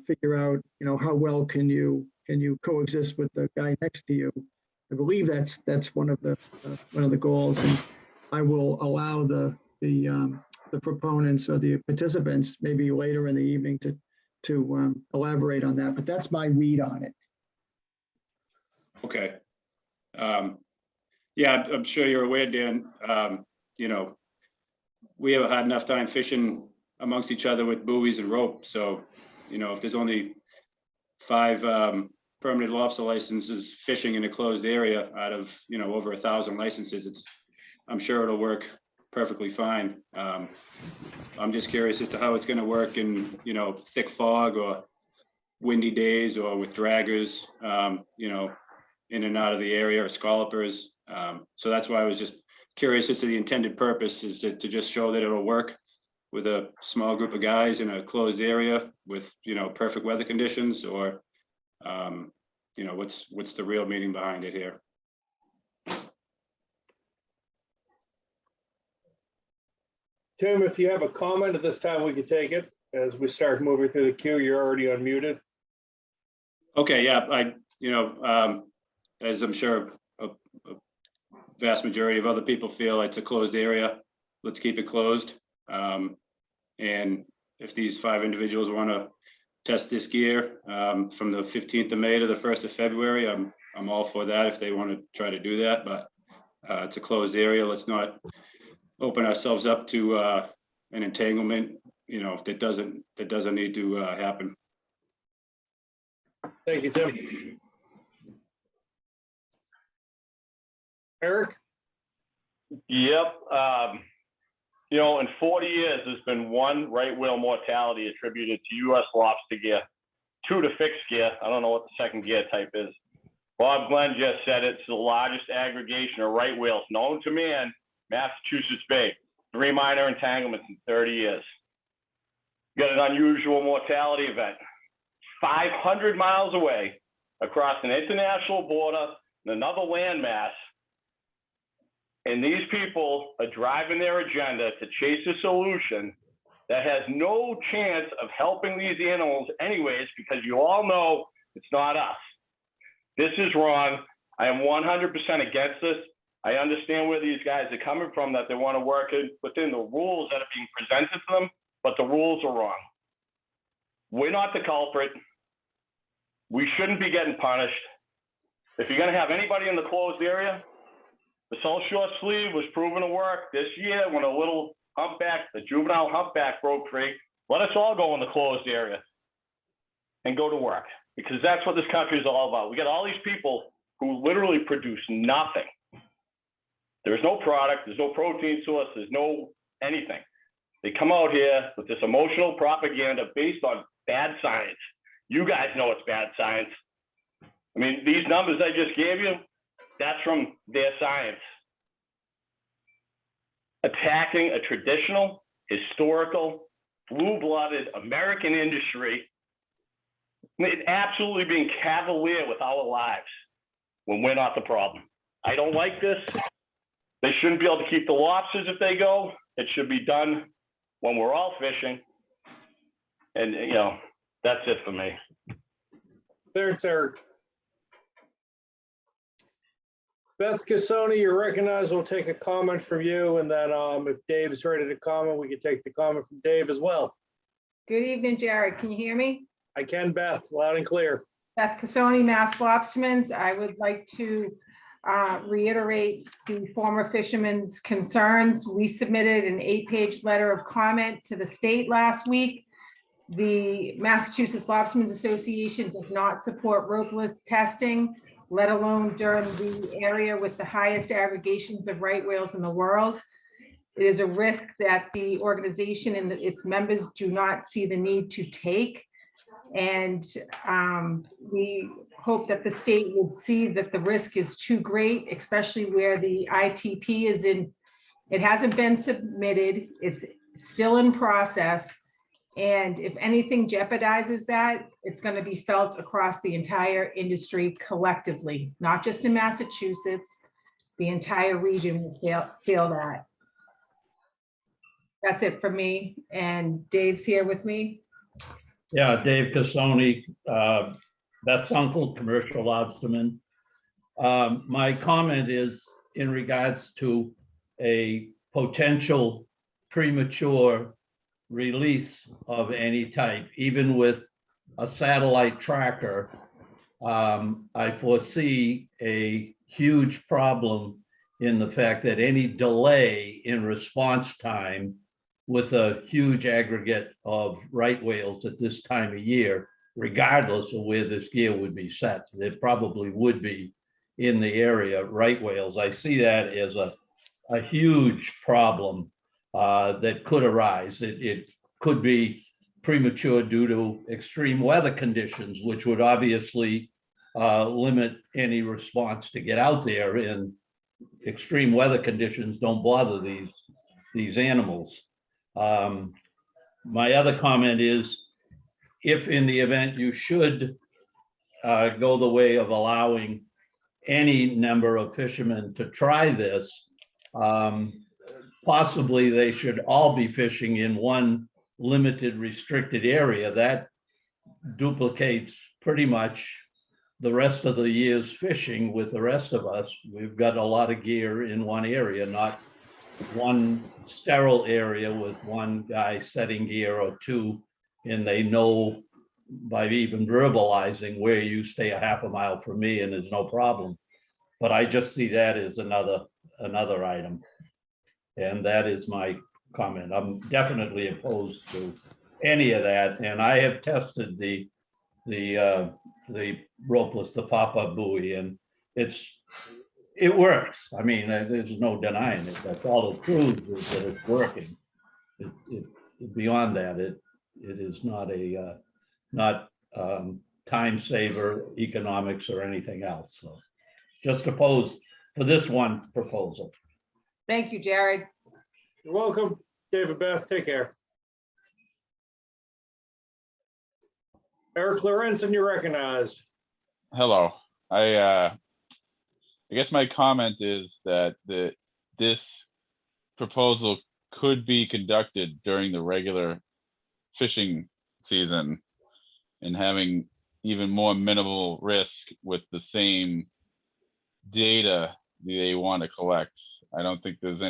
figure out, how well can you coexist with the guy next to you. I believe that's one of the goals, and I will allow the proponents or the participants maybe later in the evening to elaborate on that. But that's my read on it. Okay. Yeah, I'm sure you're aware, Dan. We have had enough time fishing amongst each other with buoys and rope. So, if there's only 5 permanent lobster licenses fishing in a closed area out of, over 1,000 licenses, I'm sure it'll work perfectly fine. I'm just curious as to how it's going to work in, thick fog or windy days, or with draggers, in and out of the area, or scallopers. So that's why I was just curious as to the intended purpose. Is it to just show that it'll work with a small group of guys in a closed area with, perfect weather conditions, or, what's the real meaning behind it here? Tim, if you have a comment at this time, we can take it. As we start moving through the queue, you're already unmuted. Okay, yeah, as I'm sure a vast majority of other people feel, it's a closed area. Let's keep it closed. And if these 5 individuals want to test this gear from the 15th of May to the 1st of February, I'm all for that if they want to try to do that. But it's a closed area. Let's not open ourselves up to an entanglement, that doesn't need to happen. Thank you, Tim. Eric? Yep. In 40 years, there's been one right whale mortality attributed to U.S. lobster gear. 2 to fixed gear. I don't know what the second gear type is. Bob Glenn just said it's the largest aggregation of right whales known to man, Massachusetts Bay. 3 minor entanglements in 30 years. Got an unusual mortality event. 500 miles away across an international border and another landmass. And these people are driving their agenda to chase a solution that has no chance of helping these animals anyways, because you all know it's not us. This is wrong. I am 100% against this. I understand where these guys are coming from, that they want to work within the rules that are being presented to them, but the rules are wrong. We're not the culprit. We shouldn't be getting punished. If you're going to have anybody in the closed area, the South Shore Sleeve was proven to work this year when a little humpback, the juvenile humpback broke free. Let us all go in the closed area and go to work, because that's what this country is all about. We got all these people who literally produce nothing. There's no product, there's no protein source, there's no anything. They come out here with this emotional propaganda based on bad science. You guys know it's bad science. I mean, these numbers I just gave you, that's from their science. Attacking a traditional, historical, blue-blooded American industry, and absolutely being cavalier with our lives when we're not the problem. I don't like this. They shouldn't be able to keep the lobsters if they go. It should be done when we're all fishing. And, you know, that's it for me. Thanks, Eric. Beth Cassoni, you're recognized. We'll take a comment from you, and then if Dave's ready to comment, we can take the comment from Dave as well. Good evening, Jared. Can you hear me? I can, Beth, loud and clear. Beth Cassoni, Mass Lobstermen's. I would like to reiterate the former fishermen's concerns. We submitted an 8-page letter of comment to the state last week. The Massachusetts Lobstermen's Association does not support ropeless testing, let alone during the area with the highest aggregations of right whales in the world. It is a risk that the organization and its members do not see the need to take. And we hope that the state would see that the risk is too great, especially where the ITP is in. It hasn't been submitted. It's still in process. And if anything jeopardizes that, it's going to be felt across the entire industry collectively, not just in Massachusetts. The entire region will feel that. That's it for me. And Dave's here with me. Yeah, Dave Cassoni, Beth's uncle, commercial lobsterman. My comment is in regards to a potential premature release of any type, even with a satellite tracker. I foresee a huge problem in the fact that any delay in response time with a huge aggregate of right whales at this time of year, regardless of where this gear would be set, there probably would be in the area right whales. I see that as a huge problem that could arise. It could be premature due to extreme weather conditions, which would obviously limit any response to get out there, and extreme weather conditions don't bother these animals. My other comment is, if in the event you should go the way of allowing any number of fishermen to try this, possibly they should all be fishing in one limited restricted area. That duplicates pretty much the rest of the year's fishing with the rest of us. We've got a lot of gear in one area, not one sterile area with one guy setting gear or two, and they know by even verbalizing where you stay a half a mile from me and there's no problem. But I just see that as another item. And that is my comment. I'm definitely opposed to any of that. And I have tested the ropeless, the pop-up buoy, and it works. I mean, there's no denying it. That's all it proves, is that it's working. Beyond that, it is not time saver, economics, or anything else. So just opposed for this one proposal. Thank you, Jared. You're welcome. David Beth, take care. Eric Lorenzen, you're recognized. Hello. I guess my comment is that this proposal could be conducted during the regular fishing season and having even more minimal risk with the same data they want to collect. I don't think it's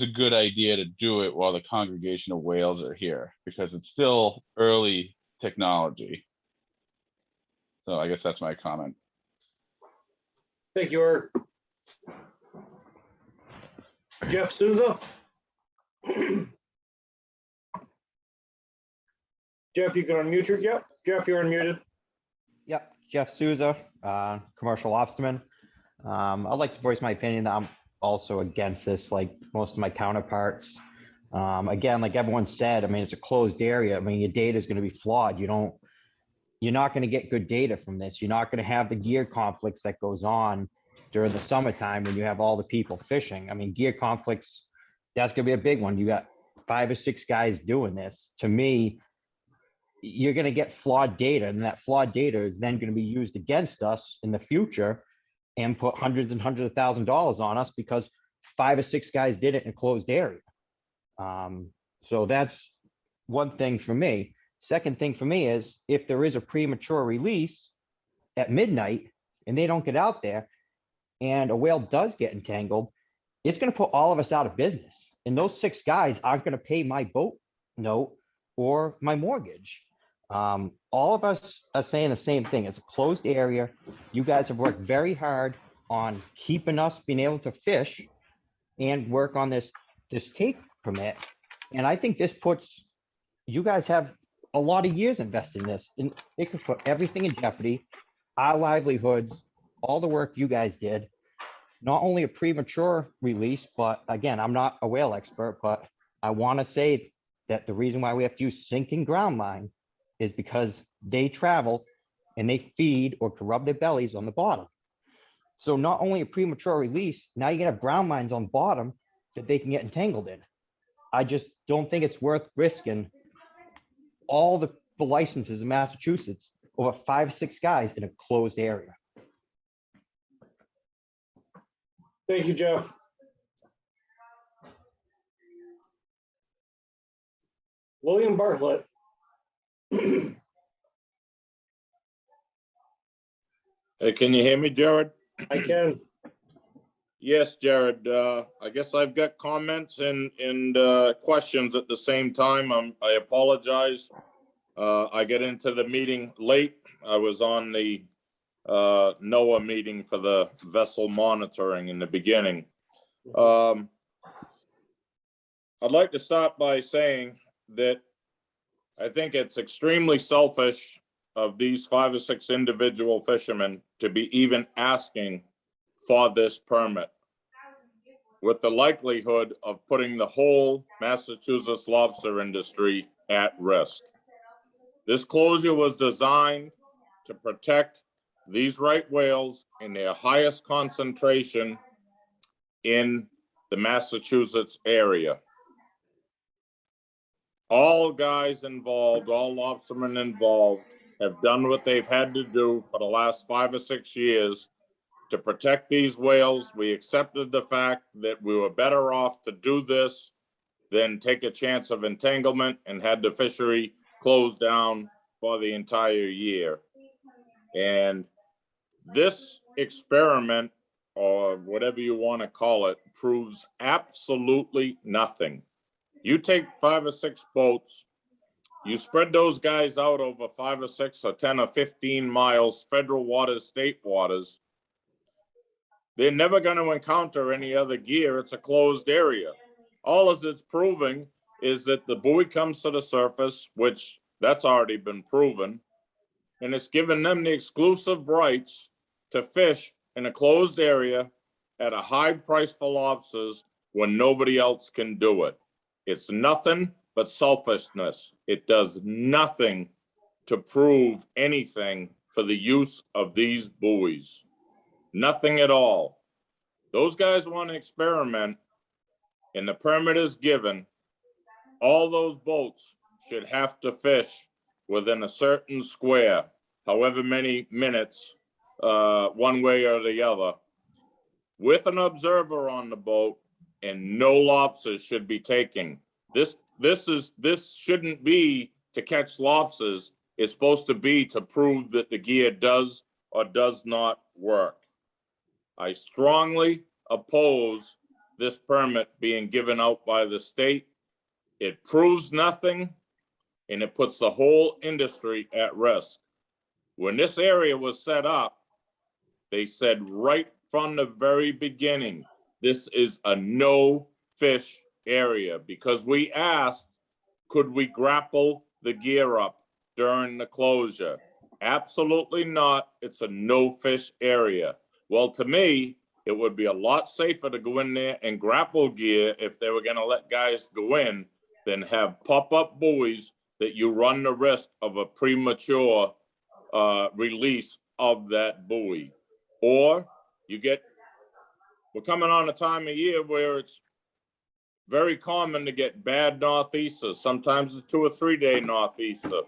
a good idea to do it while the congregation of whales are here because it's still early technology. So I guess that's my comment. Thank you, Eric. Jeff Souza. Jeff, you can unmute your, yep. Jeff, you're unmuted. Yep, Jeff Souza, commercial lobsterman. I'd like to voice my opinion that I'm also against this, like most of my counterparts. Again, like everyone said, I mean, it's a closed area. I mean, your data is going to be flawed. You're not going to get good data from this. You're not going to have the gear conflicts that goes on during the summertime when you have all the people fishing. I mean, gear conflicts, that's going to be a big one. You got 5 or 6 guys doing this. To me, you're going to get flawed data, and that flawed data is then going to be used against us in the future and put hundreds and hundreds of $1,000s on us because 5 or 6 guys did it in a closed area. So that's one thing for me. Second thing for me is if there is a premature release at midnight and they don't get out there and a whale does get entangled, it's going to put all of us out of business. And those 6 guys aren't going to pay my boat note or my mortgage. All of us are saying the same thing. It's a closed area. You guys have worked very hard on keeping us being able to fish and work on this take permit. And I think this puts, you guys have a lot of years invested in this, and it could put everything in jeopardy, our livelihoods, all the work you guys did. Not only a premature release, but again, I'm not a whale expert, but I want to say that the reason why we have to use sinking ground line is because they travel and they feed or can rub their bellies on the bottom. So not only a premature release, now you can have ground lines on bottom that they can get entangled in. I just don't think it's worth risking all the licenses in Massachusetts over 5 or 6 guys in a closed area. Thank you, Jeff. William Bartlett. Hey, can you hear me, Jared? I can. Yes, Jared. I guess I've got comments and questions at the same time. I apologize. I get into the meeting late. I was on the NOAA meeting for the vessel monitoring in the beginning. I'd like to start by saying that I think it's extremely selfish of these 5 or 6 individual fishermen to be even asking for this permit, with the likelihood of putting the whole Massachusetts lobster industry at risk. This closure was designed to protect these right whales in their highest concentration in the Massachusetts area. All guys involved, all lobstermen involved have done what they've had to do for the last 5 or 6 years to protect these whales. We accepted the fact that we were better off to do this than take a chance of entanglement and had the fishery closed down for the entire year. And this experiment, or whatever you want to call it, proves absolutely nothing. You take 5 or 6 boats, you spread those guys out over 5 or 6 or 10 or 15 miles, federal waters, state waters. They're never going to encounter any other gear. It's a closed area. All as it's proving is that the buoy comes to the surface, which that's already been proven, and it's given them the exclusive rights to fish in a closed area at a high price for lobsters when nobody else can do it. It's nothing but selfishness. It does nothing to prove anything for the use of these buoys. Nothing at all. Those guys want to experiment and the permit is given. All those boats should have to fish within a certain square, however many minutes, one way or the other, with an observer on the boat, and no lobsters should be taken. This shouldn't be to catch lobsters. It's supposed to be to prove that the gear does or does not work. I strongly oppose this permit being given out by the state. It proves nothing, and it puts the whole industry at risk. When this area was set up, they said right from the very beginning, this is a no fish area, because we asked, could we grapple the gear up during the closure? Absolutely not. It's a no fish area. Well, to me, it would be a lot safer to go in there and grapple gear if they were going to let guys go in than have pop-up buoys that you run the risk of a premature release of that buoy. Or we're coming on a time of year where it's very common to get bad northeasters. Sometimes it's 2 or 3 day northeaster.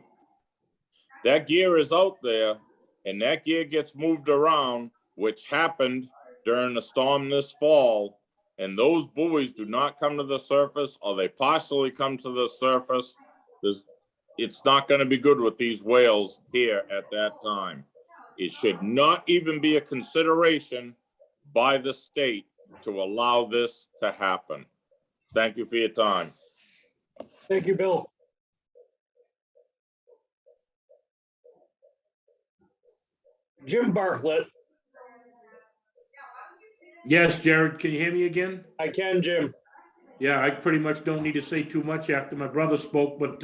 That gear is out there and that gear gets moved around, which happened during the storm this fall. And those buoys do not come to the surface, or they partially come to the surface. It's not going to be good with these whales here at that time. It should not even be a consideration by the state to allow this to happen. Thank you for your time. Thank you, Bill. Jim Bartlett. Yes, Jared, can you hear me again? I can, Jim. Yeah, I pretty much don't need to say too much after my brother spoke, but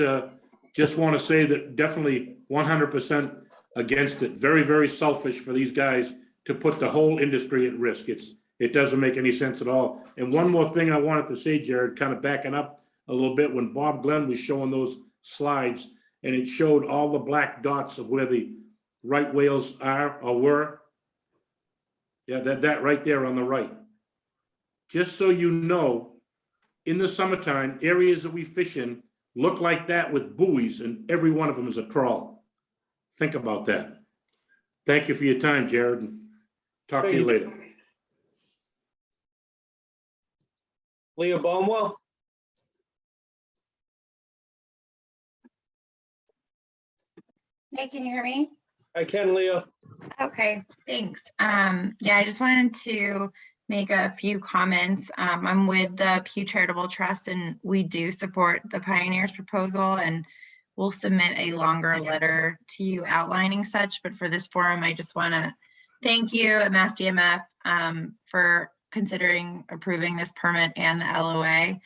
just want to say that definitely 100% against it. Very, very selfish for these guys to put the whole industry at risk. It doesn't make any sense at all. And one more thing I wanted to say, Jared, kind of backing up a little bit, when Bob Glenn was showing those slides and it showed all the black dots of where the right whales are or were. Yeah, that right there on the right. Just so you know, in the summertime, areas that we fish in look like that with buoys, and every one of them is a trawl. Think about that. Thank you for your time, Jared. Talk to you later. Leah Baumwell. Hey, can you hear me? I can, Leah. Okay, thanks. Yeah, I just wanted to make a few comments. I'm with the Pew Charitable Trust, and we do support the Pioneers proposal, and we'll submit a longer letter to you outlining such. But for this forum, I just want to thank you at Mass DMF for considering approving this permit and the LOA.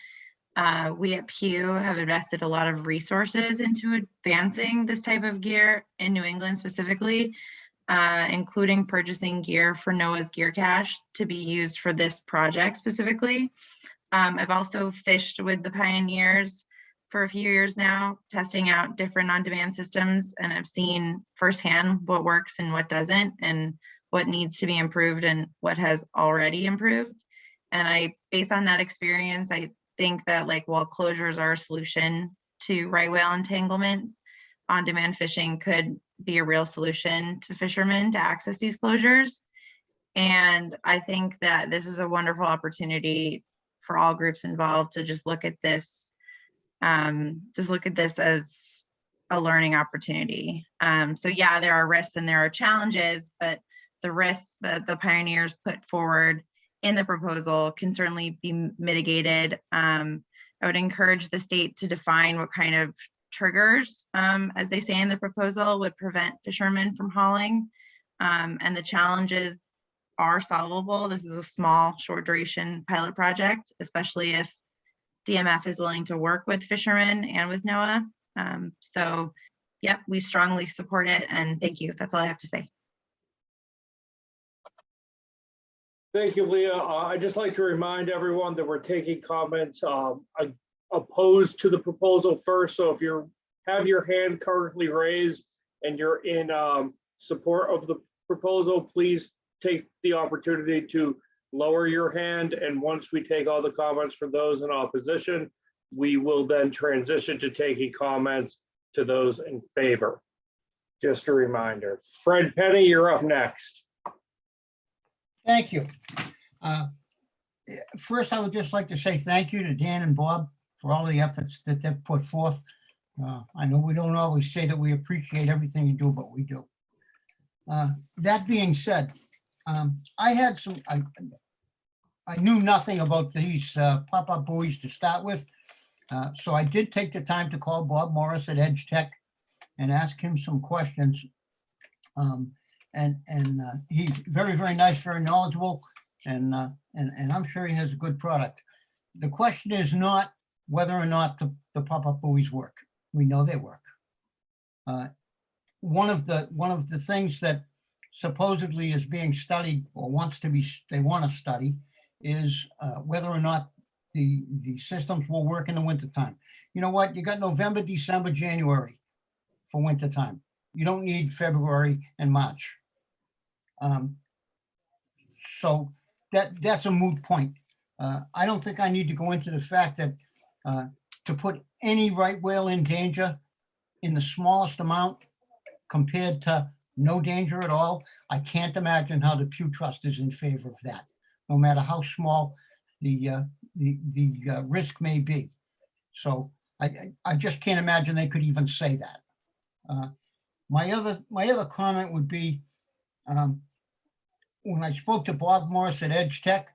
We at Pew have invested a lot of resources into advancing this type of gear in New England specifically, including purchasing gear for NOAA's gear cache to be used for this project specifically. I've also fished with the Pioneers for a few years now, testing out different on-demand systems, and I've seen firsthand what works and what doesn't, and what needs to be improved and what has already improved. And based on that experience, I think that while closures are a solution to right whale entanglements, on-demand fishing could be a real solution to fishermen to access these closures. And I think that this is a wonderful opportunity for all groups involved to just look at this as a learning opportunity. So yeah, there are risks and there are challenges, but the risks that the Pioneers put forward in the proposal can certainly be mitigated. I would encourage the state to define what kind of triggers, as they say in the proposal, would prevent fishermen from hauling. And the challenges are solvable. This is a small, short duration pilot project, especially if DMF is willing to work with fishermen and with NOAA. So yep, we strongly support it, and thank you. That's all I have to say. Thank you, Leah. I'd just like to remind everyone that we're taking comments opposed to the proposal first. So if you have your hand currently raised, and you're in support of the proposal, please take the opportunity to lower your hand. And once we take all the comments from those in opposition, we will then transition to taking comments to those in favor. Just a reminder. Fred Penny, you're up next. Thank you. First, I would just like to say thank you to Dan and Bob for all the efforts that they've put forth. I know we don't always say that we appreciate everything you do, but we do. That being said, I knew nothing about these pop-up buoys to start with. So I did take the time to call Bob Morris at Edge Tech and ask him some questions. He's very, very nice, very knowledgeable, and I'm sure he has a good product. The question is not whether or not the pop-up buoys work. We know they work. One of the things that supposedly is being studied or they want to study is whether or not the systems will work in the wintertime. You know what? You got November, December, January for wintertime. You don't need February and March. So that's a moot point. I don't think I need to go into the fact that to put any right whale in danger in the smallest amount compared to no danger at all, I can't imagine how the Pew Trust is in favor of that, no matter how small the risk may be. So I just can't imagine they could even say that. My other comment would be, when I spoke to Bob Morris at Edge Tech,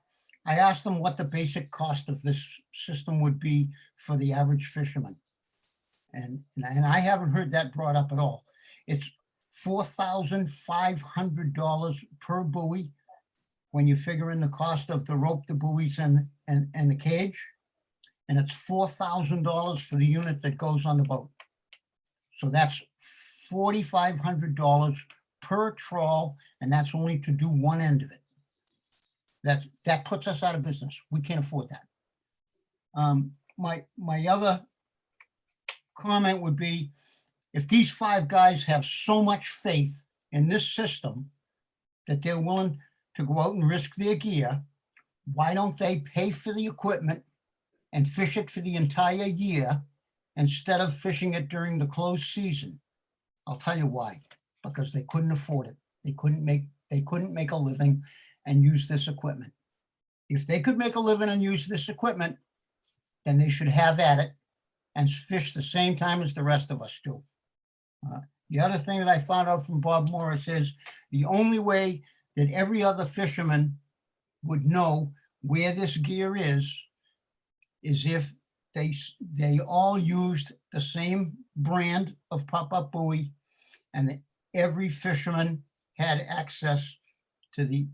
I asked him what the basic cost of this system would be for the average fisherman. And I haven't heard that brought up at all. It's $4,500 per buoy when you figure in the cost of the rope, the buoys, and the cage. And it's $4,000 for the unit that goes on the boat. So that's $4,500 per trawl, and that's only to do one end of it. That puts us out of business. We can't afford that. My other comment would be, if these 5 guys have so much faith in this system that they're willing to go out and risk their gear, why don't they pay for the equipment and fish it for the entire year instead of fishing it during the closed season? I'll tell you why. Because they couldn't afford it. They couldn't make a living and use this equipment. If they could make a living and use this equipment, then they should have at it and fish the same time as the rest of us do. The other thing that I found out from Bob Morris is the only way that every other fisherman would know where this gear is if they all used the same brand of pop-up buoy, and that every fisherman had access to the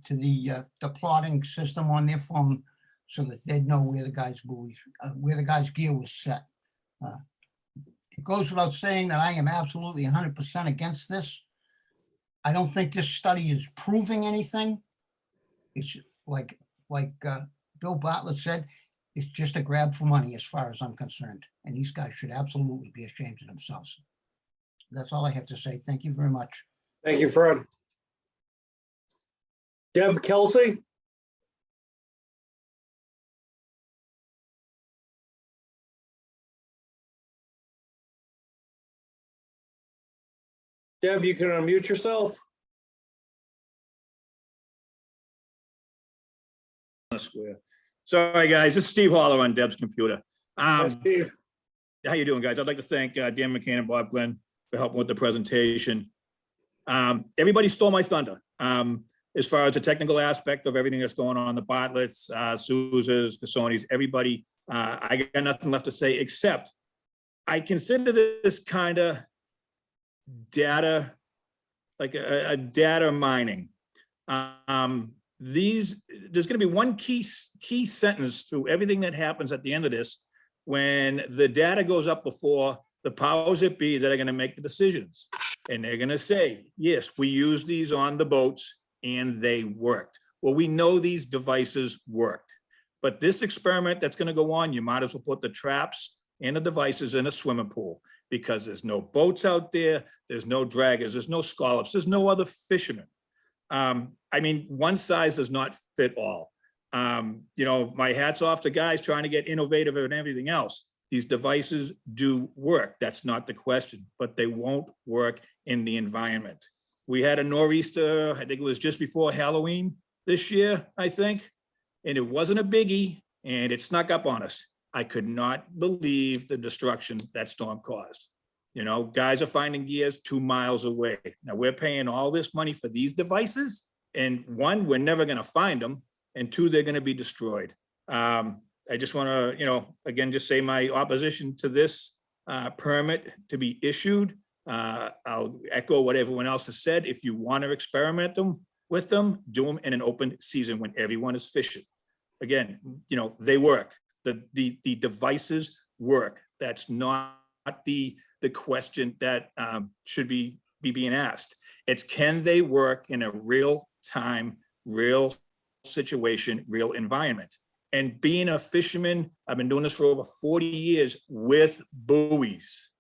plotting system on their phone, so that they'd know where the guy's buoys, where the guy's gear was set. It goes without saying that I am absolutely 100% against this. I don't think this study is proving anything. It's like Bill Bartlett said, it's just a grab for money as far as I'm concerned. And these guys should absolutely be ashamed of themselves. That's all I have to say. Thank you very much. Thank you, Fred. Deb Kelsey? Deb, you can unmute yourself. Square. Sorry, guys. This is Steve Holler on Deb's computer. Hi, Steve. How you doing, guys? I'd like to thank Dan McCann and Bob Glenn for helping with the presentation. Everybody stole my thunder as far as the technical aspect of everything that's going on, the Bartletts, Sousas, Casonis, everybody. I got nothing left to say, except I consider this kind of data, like a data mining. There's going to be one key sentence through everything that happens at the end of this, when the data goes up before the powers that be that are going to make the decisions. And they're going to say, yes, we used these on the boats and they worked. Well, we know these devices worked, but this experiment that's going to go on, you might as well put the traps and the devices in a swimming pool. because there's no boats out there, there's no draggers, there's no scallops, there's no other fishermen. I mean, one size does not fit all. You know, my hat's off to guys trying to get innovative and everything else. These devices do work. That's not the question, but they won't work in the environment. We had a nor'easter, I think it was just before Halloween this year, I think, and it wasn't a biggie, and it snuck up on us. I could not believe the destruction that storm caused. You know, guys are finding gears 2 miles away. Now we're paying all this money for these devices, and one, we're never going to find them, and two, they're going to be destroyed. I just want to, you know, again, just say my opposition to this permit to be issued. I'll echo what everyone else has said. If you want to experiment with them, do them in an open season when everyone is fishing. Again, you know, they work. The devices work. That's not the question that should be being asked. It's can they work in a real time, real situation, real environment? And being a fisherman, I've been doing this for over 40 years with buoys.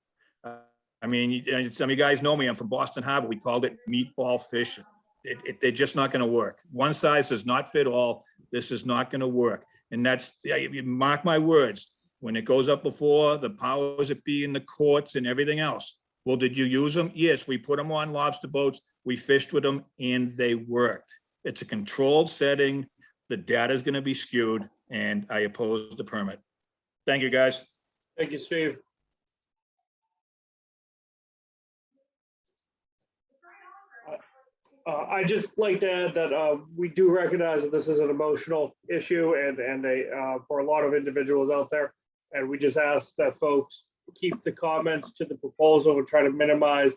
I mean, some of you guys know me, I'm from Boston Harbor. We called it meatball fishing. They're just not going to work. One size does not fit all. This is not going to work. And that's, mark my words, when it goes up before the powers that be in the courts and everything else. Well, did you use them? Yes, we put them on lobster boats. We fished with them and they worked. It's a controlled setting. The data is going to be skewed, and I oppose the permit. Thank you, guys. Thank you, Steve. I just like to add that we do recognize that this is an emotional issue and for a lot of individuals out there. And we just ask that folks keep the comments to the proposal and try to minimize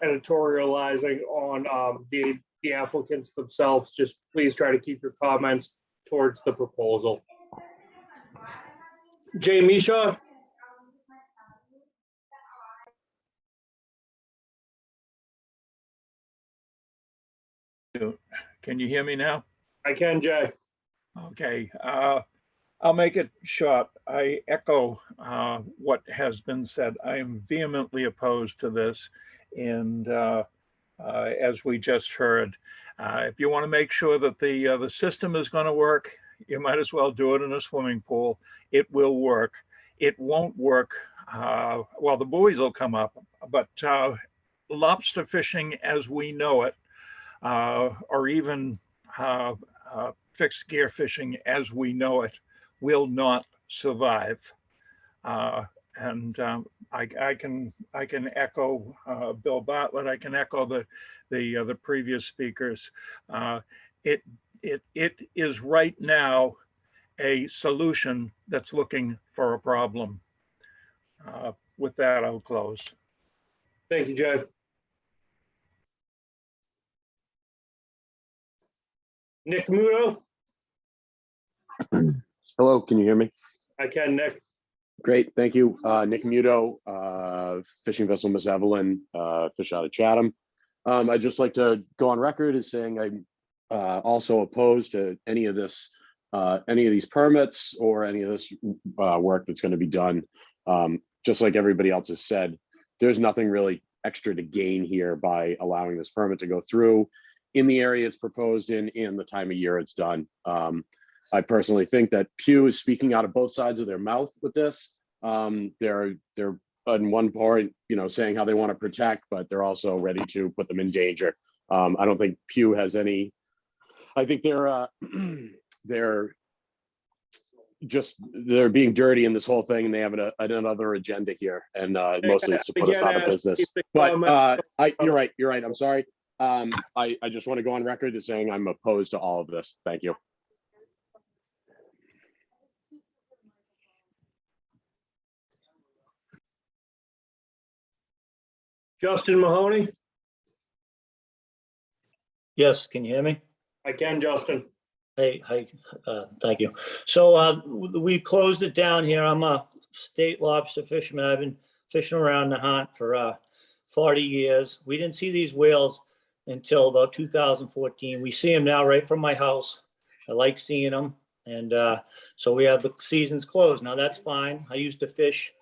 editorializing on the applicants themselves. Just please try to keep your comments towards the proposal. Jay Misha? Can you hear me now? I can, Jay. Okay, I'll make it short. I echo what has been said. I am vehemently opposed to this. And as we just heard, if you want to make sure that the system is going to work, you might as well do it in a swimming pool. It will work. It won't work. Well, the buoys will come up, but lobster fishing as we know it, or even fixed gear fishing as we know it, will not survive. And I can echo Bill Bartlett. I can echo the previous speakers. It is right now a solution that's looking for a problem. With that, I'll close. Thank you, Jay. Nick Camuto? Hello, can you hear me? I can, Nick. Great, thank you. Nick Camuto, fishing vessel Miss Evelyn, fish out of Chatham. I'd just like to go on record as saying I'm also opposed to any of these permits or any of this work that's going to be done. Just like everybody else has said, there's nothing really extra to gain here by allowing this permit to go through in the area it's proposed in the time of year it's done. I personally think that Pew is speaking out of both sides of their mouth with this. They're on one part, saying how they want to protect, but they're also ready to put them in danger. I don't think Pew has any. I think they're being dirty in this whole thing, and they have another agenda here, and mostly it's to put us out of business. But you're right. I'm sorry. I just want to go on record as saying I'm opposed to all of this. Thank you. Justin Mahoney? Yes, can you hear me? I can, Justin. Hey, thank you. So we closed it down here. I'm a state lobster fisherman. I've been fishing around the Hunt for 40 years. We didn't see these whales until about 2014. We see them now right from my house. I like seeing them. And so we have the seasons closed. Now that's fine. I used to fish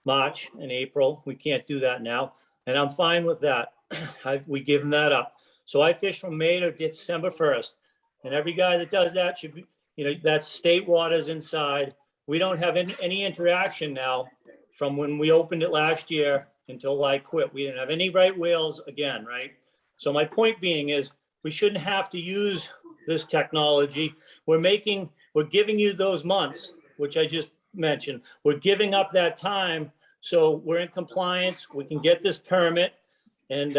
March and April. We can't do that now. And I'm fine with that. We given that up. So I fish from May to December 1st. And every guy that does that should be, that's state waters inside. We don't have any interaction now from when we opened it last year until I quit. We didn't have any right whales again, right? So my point being is we shouldn't have to use this technology. We're giving you those months, which I just mentioned. We're giving up that time. So we're in compliance. We can get this permit and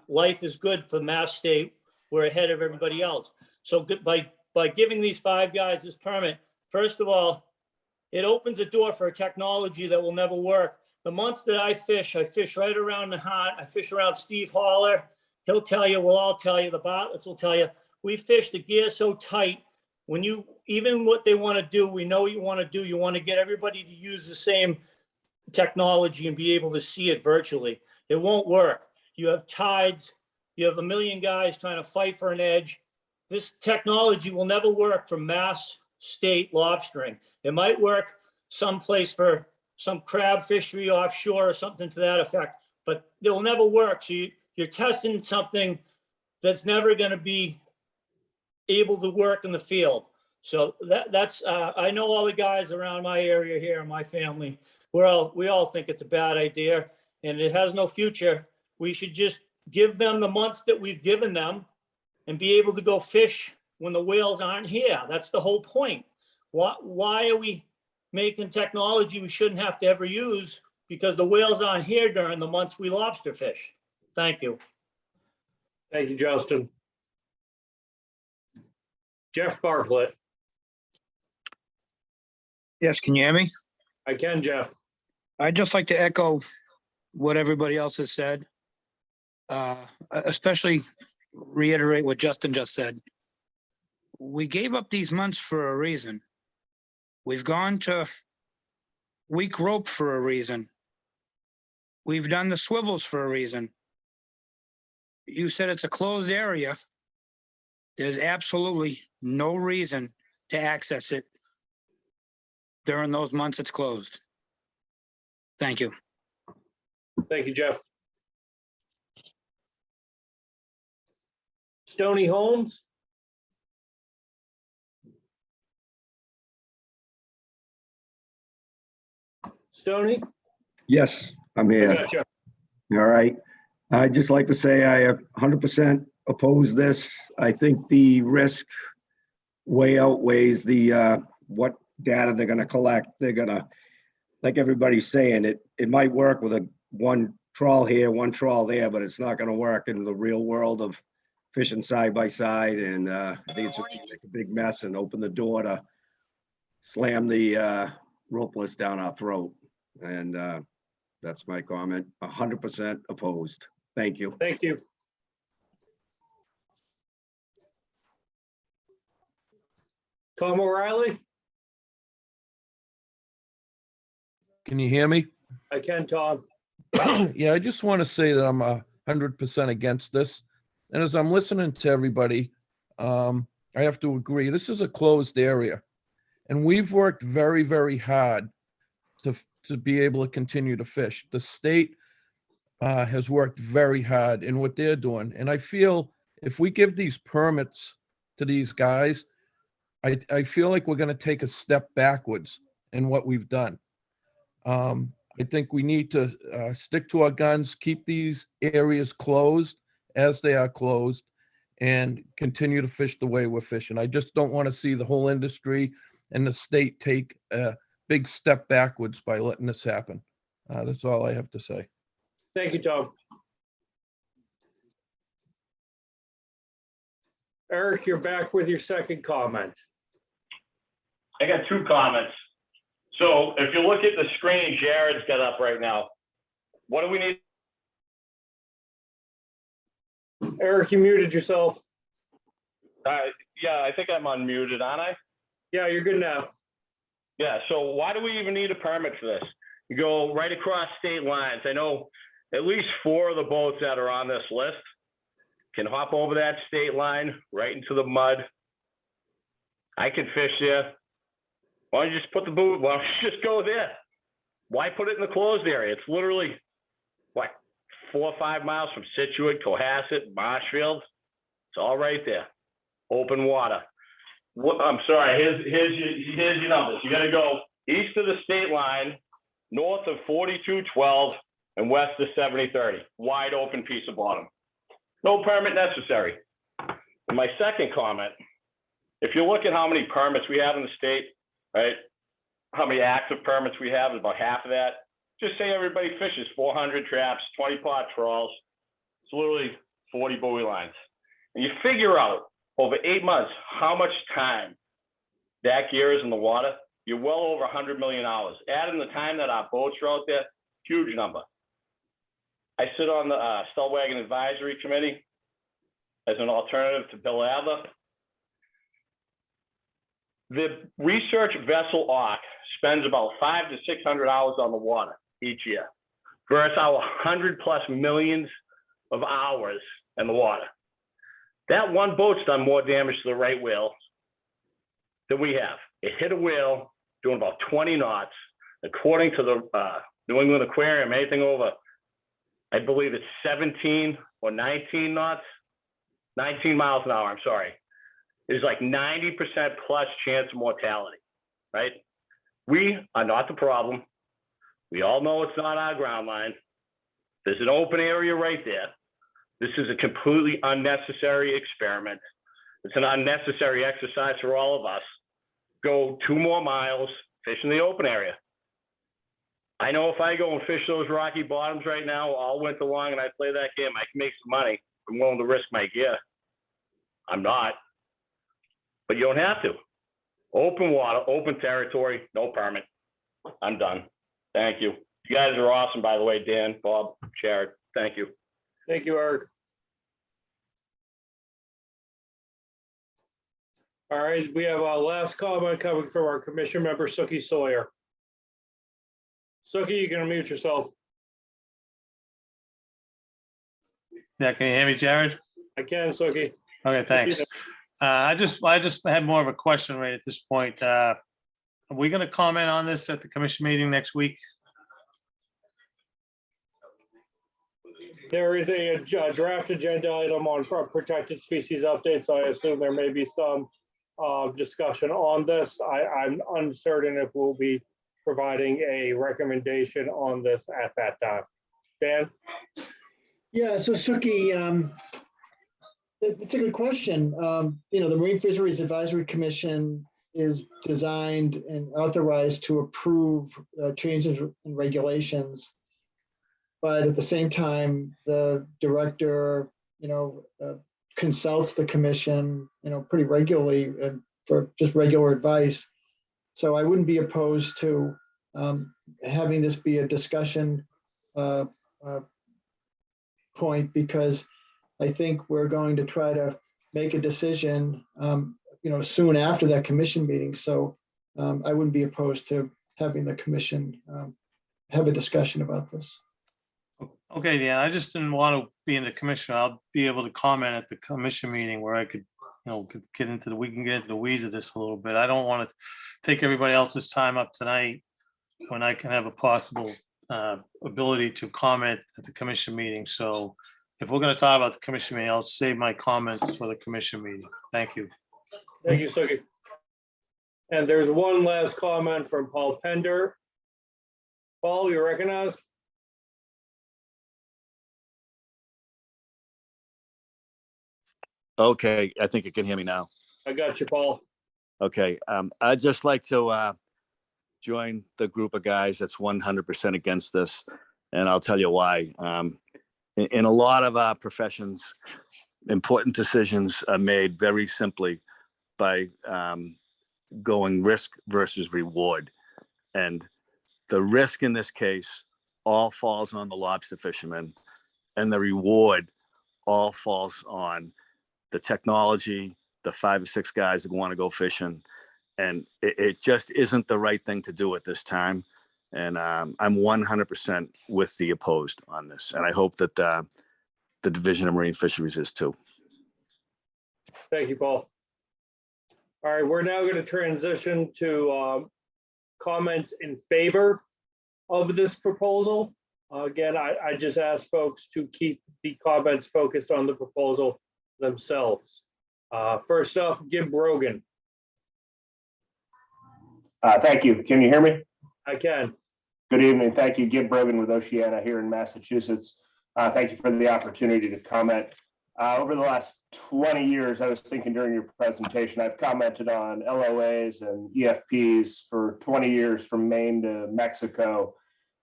life is good for Mass State. We're ahead of everybody else. So by giving these 5 guys this permit, first of all, it opens a door for a technology that will never work. The months that I fish right around the Nahant. I fish around Steve Haller. He'll tell you, we'll all tell you, the Bartletts will tell you, we fish the gear so tight. When even what they want to do, we know what you want to do. You want to get everybody to use the same technology and be able to see it virtually. It won't work. You have tides. You have a million guys trying to fight for an edge. This technology will never work for Mass State lobstering. It might work someplace for some crab fishery offshore or something to that effect, but it will never work. So you're testing something that's never going to be able to work in the field. So that's I know all the guys around my area here, my family, we all think it's a bad idea and it has no future. We should just give them the months that we've given them and be able to go fish when the whales aren't here. That's the whole point. Why are we making technology we shouldn't have to ever use because the whales aren't here during the months we lobster fish? Thank you. Thank you, Justin. Jeff Bartlett. Yes, can you hear me? I can, Jeff. I'd just like to echo what everybody else has said, especially reiterate what Justin just said. We gave up these months for a reason. We've gone to weak rope for a reason. We've done the swivels for a reason. You said it's a closed area. There's absolutely no reason to access it during those months it's closed. Thank you. Thank you, Jeff. Stony Holmes. Stony? Yes, I'm I here. got you. All right. I'd just like to say I 100% oppose this. I think the risk way outweighs the what data they're going to collect. They're going to, like everybody's saying, it might work with one trawl here, one trawl there, but it's not going to work in the real world of fishing side by side. And I think it's going to make a big mess and open the door to slam the ropeless down our throat. And that's my comment. 100% opposed. Thank you. Thank you. Tom O'Reilly? Can you hear me? I can, Tom. Yeah, I just want to say that I'm 100% against this. And as I'm listening to everybody, I have to agree, this is a closed area. And we've worked very, very hard to be able to continue to fish. The state has worked very hard in what they're doing. And I feel if we give these permits to these guys, I feel like we're going to take a step backwards in what we've done. I think we need to stick to our guns, keep these areas closed as they are closed, and continue to fish the way we're fishing. I just don't want to see the whole industry and the state take a big step backwards by letting this happen. That's all I have to say. Thank you, Tom. Eric, you're back with your second comment. I got 2 comments. So if you look at the screen Jared's got up right now, what do we need? Eric, you muted yourself. Yeah, I think I'm unmuted, aren't I? Yeah, you're good now. Yeah, so why do we even need a permit for this? You go right across state lines. I know at least 4 of the boats that are on this list can hop over that state line right into the mud. I can fish there. Why don't you just put the boot? Why don't you just go there? Why put it in the closed area? It's literally, what, 4 or 5 miles from Situate, Cohasset, Marshfield. It's all right there. Open water. I'm sorry, here's your numbers. You gotta go east of the state line, north of 4212, and west of 7030. Wide open piece of bottom. No permit necessary. And my second comment, if you look at how many permits we have in the state, right? How many active permits we have, about half of that. Just say everybody fishes 400 traps, 20 pot trawls. It's literally 40 buoy lines. And you figure out over 8 months how much time that gear is in the water, you're well over $100 million. Add in the time that our boats are out there, huge number. I sit on the Stellwagen Advisory Committee as an alternative to Bill Adler. The research vessel ARC spends about 500 to 600 hours on the water each year, versus our 100+ millions of hours in the water. That one boat's done more damage to the right whale than we have. It hit a whale doing about 20 knots. According to the New England Aquarium, anything over, I believe it's 17 or 19 knots, 19 miles an hour, I'm sorry. There's like 90% plus chance of mortality, right? We are not the problem. We all know it's not our ground line. There's an open area right there. This is a completely unnecessary experiment. It's an unnecessary exercise for all of us. Go 2 more miles, fish in the open area. I know if I go and fish those rocky bottoms right now all winter long and I play that game, I can make some money. I'm willing to risk my gear. I'm not. But you don't have to. Open water, open territory, no permit. I'm done. Thank you. You guys are awesome, by the way, Dan, Bob, Jared. Thank you. Thank you, Eric. All right, we have our last comment coming from our commission member, Suki Sawyer. Suki, you can unmute yourself. Yeah, can you hear me, Jared? I can, Suki. Okay, thanks. I just had more of a question right at this point. Are we going to comment on this at the commission meeting next week? There is a draft agenda item on protected species updates. So I assume there may be some discussion on this. I'm uncertain if we'll be providing a recommendation on this at that time. Dan? Yeah, so Suki, it's a good question. The Marine Fisheries Advisory Commission is designed and authorized to approve changes in regulations. But at the same time, the director, consults the commission, pretty regularly for just regular advice. So I wouldn't be opposed to having this be a discussion point, because I think we're going to try to make a decision, soon after that commission meeting. So I wouldn't be opposed to having the commission have a discussion about this. Okay, yeah, I just didn't want to be in the commission. I'll be able to comment at the commission meeting where I could, we can get into the weeds of this a little bit. I don't want to take everybody else's time up tonight when I can have a possible ability to comment at the commission meeting. So if we're going to talk about the commission meeting, I'll save my comments for the commission meeting. Thank you. Thank you, Suki. And there's one last comment from Paul Pender. Paul, you recognize? Okay, I think you can hear me now. I got you, Paul. Okay, I'd just like to join the group of guys that's 100% against this, and I'll tell you why. In a lot of our professions, important decisions are made very simply by going risk versus reward. And the risk in this case all falls on the lobster fishermen, and the reward all falls on the technology, the 5 or 6 guys that want to go fishing. And it just isn't the right thing to do at this time. And I'm 100% with the opposed on this. And I hope that the Division of Marine Fisheries is too. Thank you, Paul. All right, we're now going to transition to comments in favor of this proposal. Again, I just ask folks to keep the comments focused on the proposal themselves. First up, Gib Brogan. Thank you. Can you hear me? I can. Good evening. Thank you. Gib Brogan with Oceana here in Massachusetts. Thank you for the opportunity to comment. Over the last 20 years, I was thinking during your presentation, I've commented on LOAs and EFPs for 20 years from Maine to Mexico,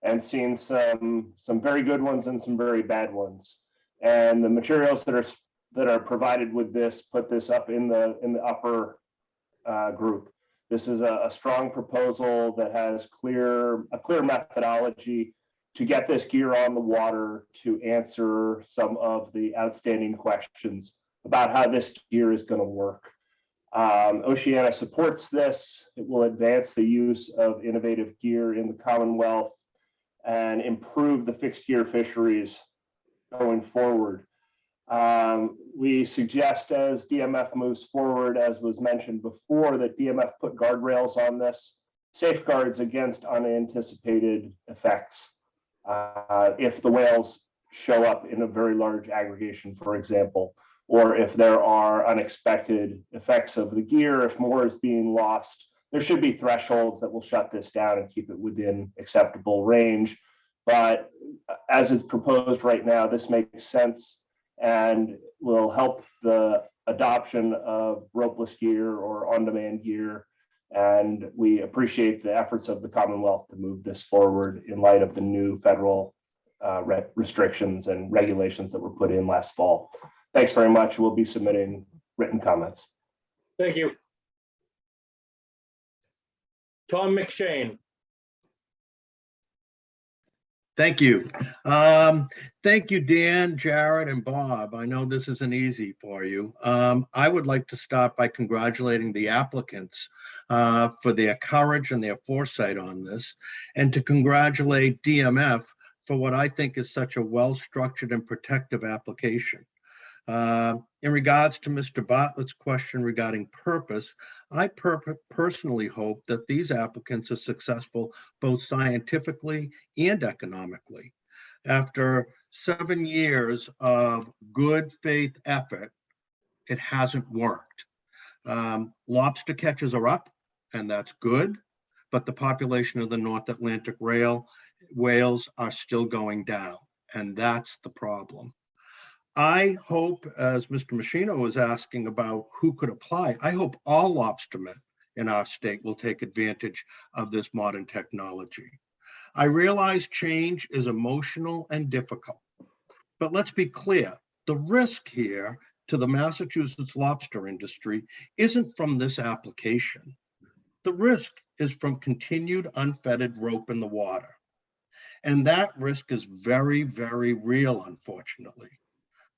and seen some very good ones and some very bad ones. And the materials that are provided with this put this up in the upper group. This is a strong proposal that has a clear methodology to get this gear on the water to answer some of the outstanding questions about how this gear is going to work. Oceana supports this. It will advance the use of innovative gear in the Commonwealth and improve the fixed gear fisheries going forward. We suggest as DMF moves forward, as was mentioned before, that DMF put guardrails on this, safeguards against unanticipated effects. If the whales show up in a very large aggregation, for example, or if there are unexpected effects of the gear, if more is being lost, there should be thresholds that will shut this down and keep it within acceptable range. But as it's proposed right now, this makes sense and will help the adoption of ropeless gear or on-demand gear. And we appreciate the efforts of the Commonwealth to move this forward in light of the new federal restrictions and regulations that were put in last fall. Thanks very much. We'll be submitting written comments. Thank you. Tom McShane. Thank you. Thank you, Dan, Jared, and Bob. I know this isn't easy for you. I would like to start by congratulating the applicants for their courage and their foresight on this, and to congratulate DMF for what I think is such a well-structured and protective application. In regards to Mr. Bartlett's question regarding purpose, I personally hope that these applicants are successful both scientifically and economically. After 7 years of good faith effort, it hasn't worked. Lobster catches are up, and that's good, but the population of the North Atlantic whales are still going down, and that's the problem. I hope, as Mr. Machino was asking about who could apply, I hope all lobstermen in our state will take advantage of this modern technology. I realize change is emotional and difficult, but let's be clear, the risk here to the Massachusetts lobster industry isn't from this application. The risk is from continued unfettered rope in the water. And that risk is very, very real, unfortunately.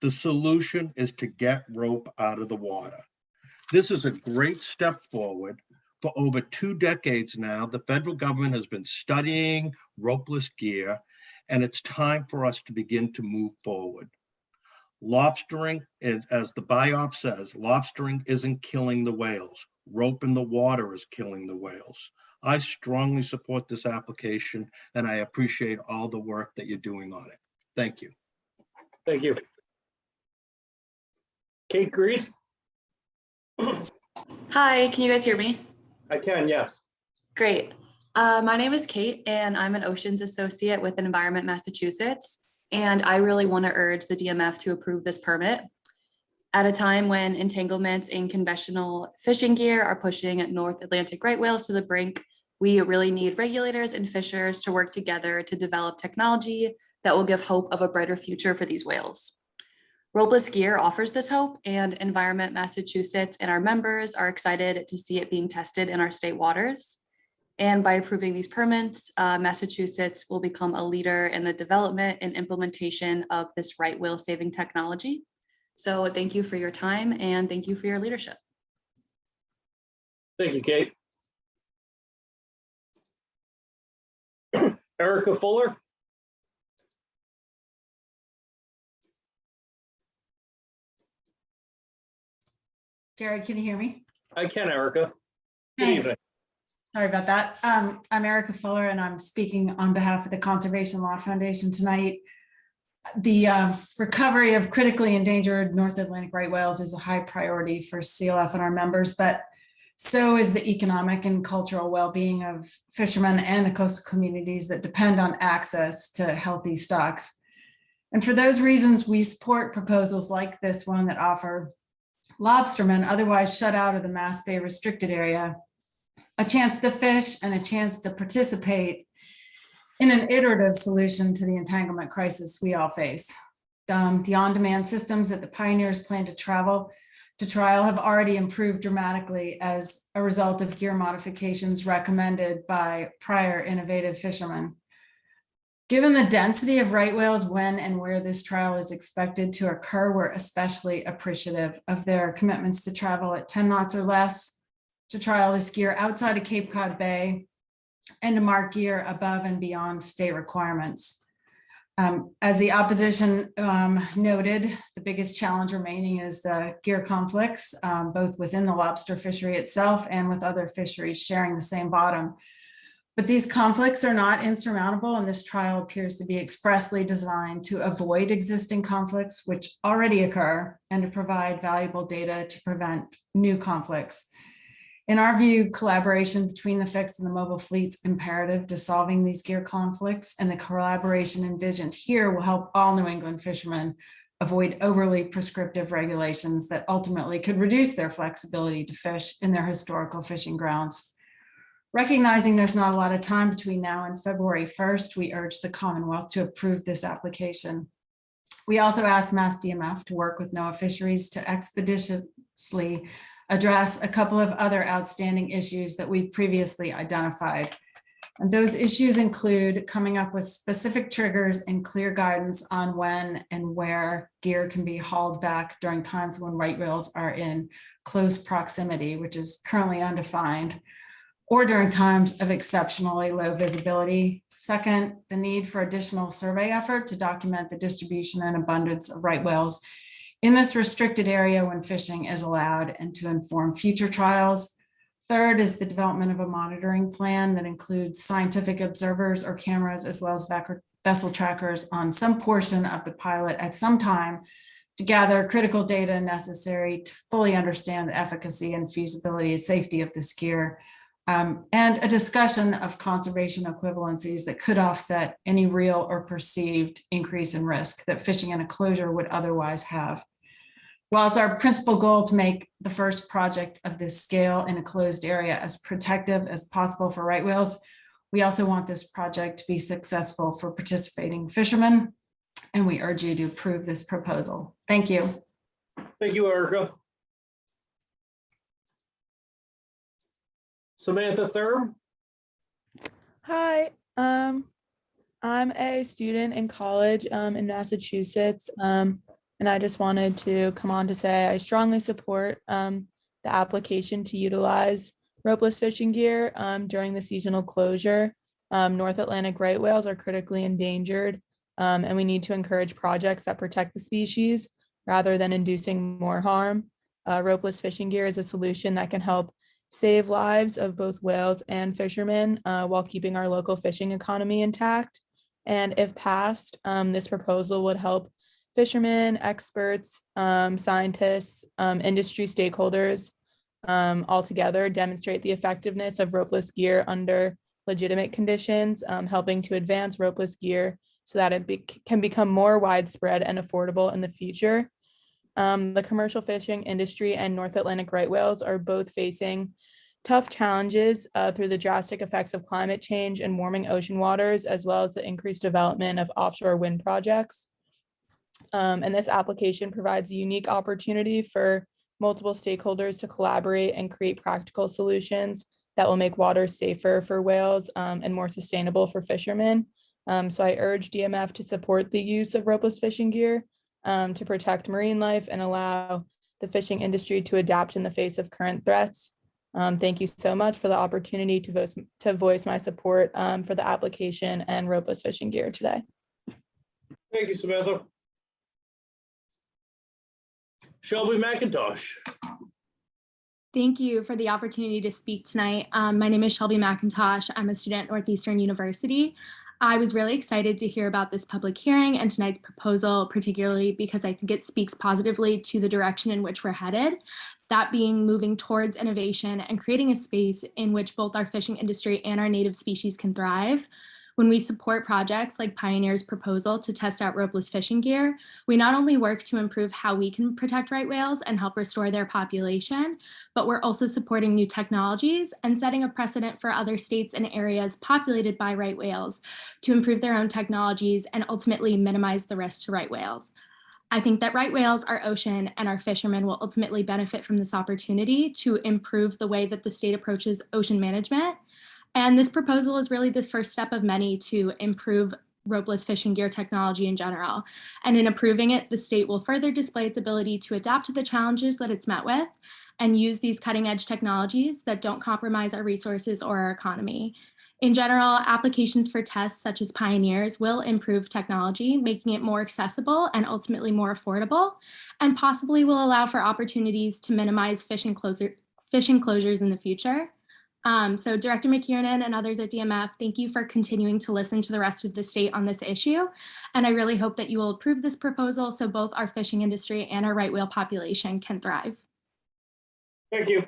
The solution is to get rope out of the water. This is a great step forward. For over 2 decades now, the federal government has been studying ropeless gear, and it's time for us to begin to move forward. Lobstering is, as the biop says, lobstering isn't killing the whales. Rope in the water is killing the whales. I strongly support this application, and I appreciate all the work that you're doing on it. Thank you. Thank you. Kate Grease. Hi, can you guys hear me? I can, yes. Great. My name is Kate, and I'm an Oceans Associate with Environment Massachusetts, and I really want to urge the DMF to approve this permit. At a time when entanglements in conventional fishing gear are pushing North Atlantic right whales to the brink, we really need regulators and fishers to work together to develop technology that will give hope of a brighter future for these whales. Ropeless gear offers this hope, and Environment Massachusetts and our members are excited to see it being tested in our state waters. And by approving these permits, Massachusetts will become a leader in the development and implementation of this right whale saving technology. So thank you for your time, and thank you for your leadership. Thank you, Kate. Erica Fuller. Jared, can you hear me? I can, Erica. Good Thanks. evening. Sorry about that. I'm Erica Fuller, and I'm speaking on behalf of the Conservation Law Foundation tonight. The recovery of critically endangered North Atlantic right whales is a high priority for CLF and our members, but so is the economic and cultural well-being of fishermen and the coastal communities that depend on access to healthy stocks. And for those reasons, we support proposals like this one that offer lobstermen otherwise shut out of the Mass Bay restricted area a chance to fish and a chance to participate in an iterative solution to the entanglement crisis we all face. The on-demand systems that the pioneers plan to trial have already improved dramatically as a result of gear modifications recommended by prior innovative fishermen. Given the density of right whales when and where this trial is expected to occur, we're especially appreciative of their commitments to travel at 10 knots or less, to trial this gear outside of Cape Cod Bay, and to mark gear above and beyond state requirements. As the opposition noted, the biggest challenge remaining is the gear conflicts, both within the lobster fishery itself and with other fisheries sharing the same bottom. But these conflicts are not insurmountable, and this trial appears to be expressly designed to avoid existing conflicts which already occur and to provide valuable data to prevent new conflicts. In our view, collaboration between the fixed and the mobile fleets is imperative to solving these gear conflicts, and the collaboration envisioned here will help all New England fishermen avoid overly prescriptive regulations that ultimately could reduce their flexibility to fish in their historical fishing grounds. Recognizing there's not a lot of time between now and February 1st, we urge the Commonwealth to approve this application. We also asked Mass DMF to work with NOAA Fisheries to expeditiously address a couple of other outstanding issues that we've previously identified. And those issues include coming up with specific triggers and clear guidance on when and where gear can be hauled back during times when right whales are in close proximity, which is currently undefined, or during times of exceptionally low visibility. Second, the need for additional survey effort to document the distribution and abundance of right whales in this restricted area when fishing is allowed and to inform future trials. Third is the development of a monitoring plan that includes scientific observers or cameras, as well as vessel trackers on some portion of the pilot at some time to gather critical data necessary to fully understand the efficacy and feasibility and safety of this gear, and a discussion of conservation equivalencies that could offset any real or perceived increase in risk that fishing in a closure would otherwise have. While it's our principal goal to make the first project of this scale in a closed area as protective as possible for right whales, we also want this project to be successful for participating fishermen, and we urge you to approve this proposal. Thank you. Thank you, Erica. Samantha Thurm. Hi, I'm a student in college in Massachusetts, and I just wanted to come on to say I strongly support the application to utilize ropeless fishing gear during the seasonal closure. North Atlantic right whales are critically endangered, and we need to encourage projects that protect the species rather than inducing more harm. Ropeless fishing gear is a solution that can help save lives of both whales and fishermen while keeping our local fishing economy intact. And if passed, this proposal would help fishermen, experts, scientists, industry stakeholders all together demonstrate the effectiveness of ropeless gear under legitimate conditions, helping to advance ropeless gear so that it can become more widespread and affordable in the future. The commercial fishing industry and North Atlantic right whales are both facing tough challenges through the drastic effects of climate change and warming ocean waters, as well as the increased development of offshore wind projects. And this application provides a unique opportunity for multiple stakeholders to collaborate and create practical solutions that will make waters safer for whales and more sustainable for fishermen. So I urge DMF to support the use of ropeless fishing gear to protect marine life and allow the fishing industry to adapt in the face of current threats. Thank you so much for the opportunity to voice my support for the application and ropeless fishing gear today. Thank you, Samantha. Shelby McIntosh. Thank you for the opportunity to speak tonight. My name is Shelby McIntosh. I'm a student at Northeastern University. I was really excited to hear about this public hearing and tonight's proposal, particularly because I think it speaks positively to the direction in which we're headed, that being moving towards innovation and creating a space in which both our fishing industry and our native species can thrive. When we support projects like Pioneer's proposal to test out ropeless fishing gear, we not only work to improve how we can protect right whales and help restore their population, but we're also supporting new technologies and setting a precedent for other states and areas populated by right whales to improve their own technologies and ultimately minimize the risk to right whales. I think that right whales, our ocean, and our fishermen will ultimately benefit from this opportunity to improve the way that the state approaches ocean management. And this proposal is really the first step of many to improve ropeless fishing gear technology in general. And in approving it, the state will further display its ability to adapt to the challenges that it's met with and use these cutting edge technologies that don't compromise our resources or our economy. In general, applications for tests such as Pioneers will improve technology, making it more accessible and ultimately more affordable, and possibly will allow for opportunities to minimize fishing closures in the future. So Director McKiernan and others at DMF, thank you for continuing to listen to the rest of the state on this issue. And I really hope that you will approve this proposal so both our fishing industry and our right whale population can thrive. Thank you.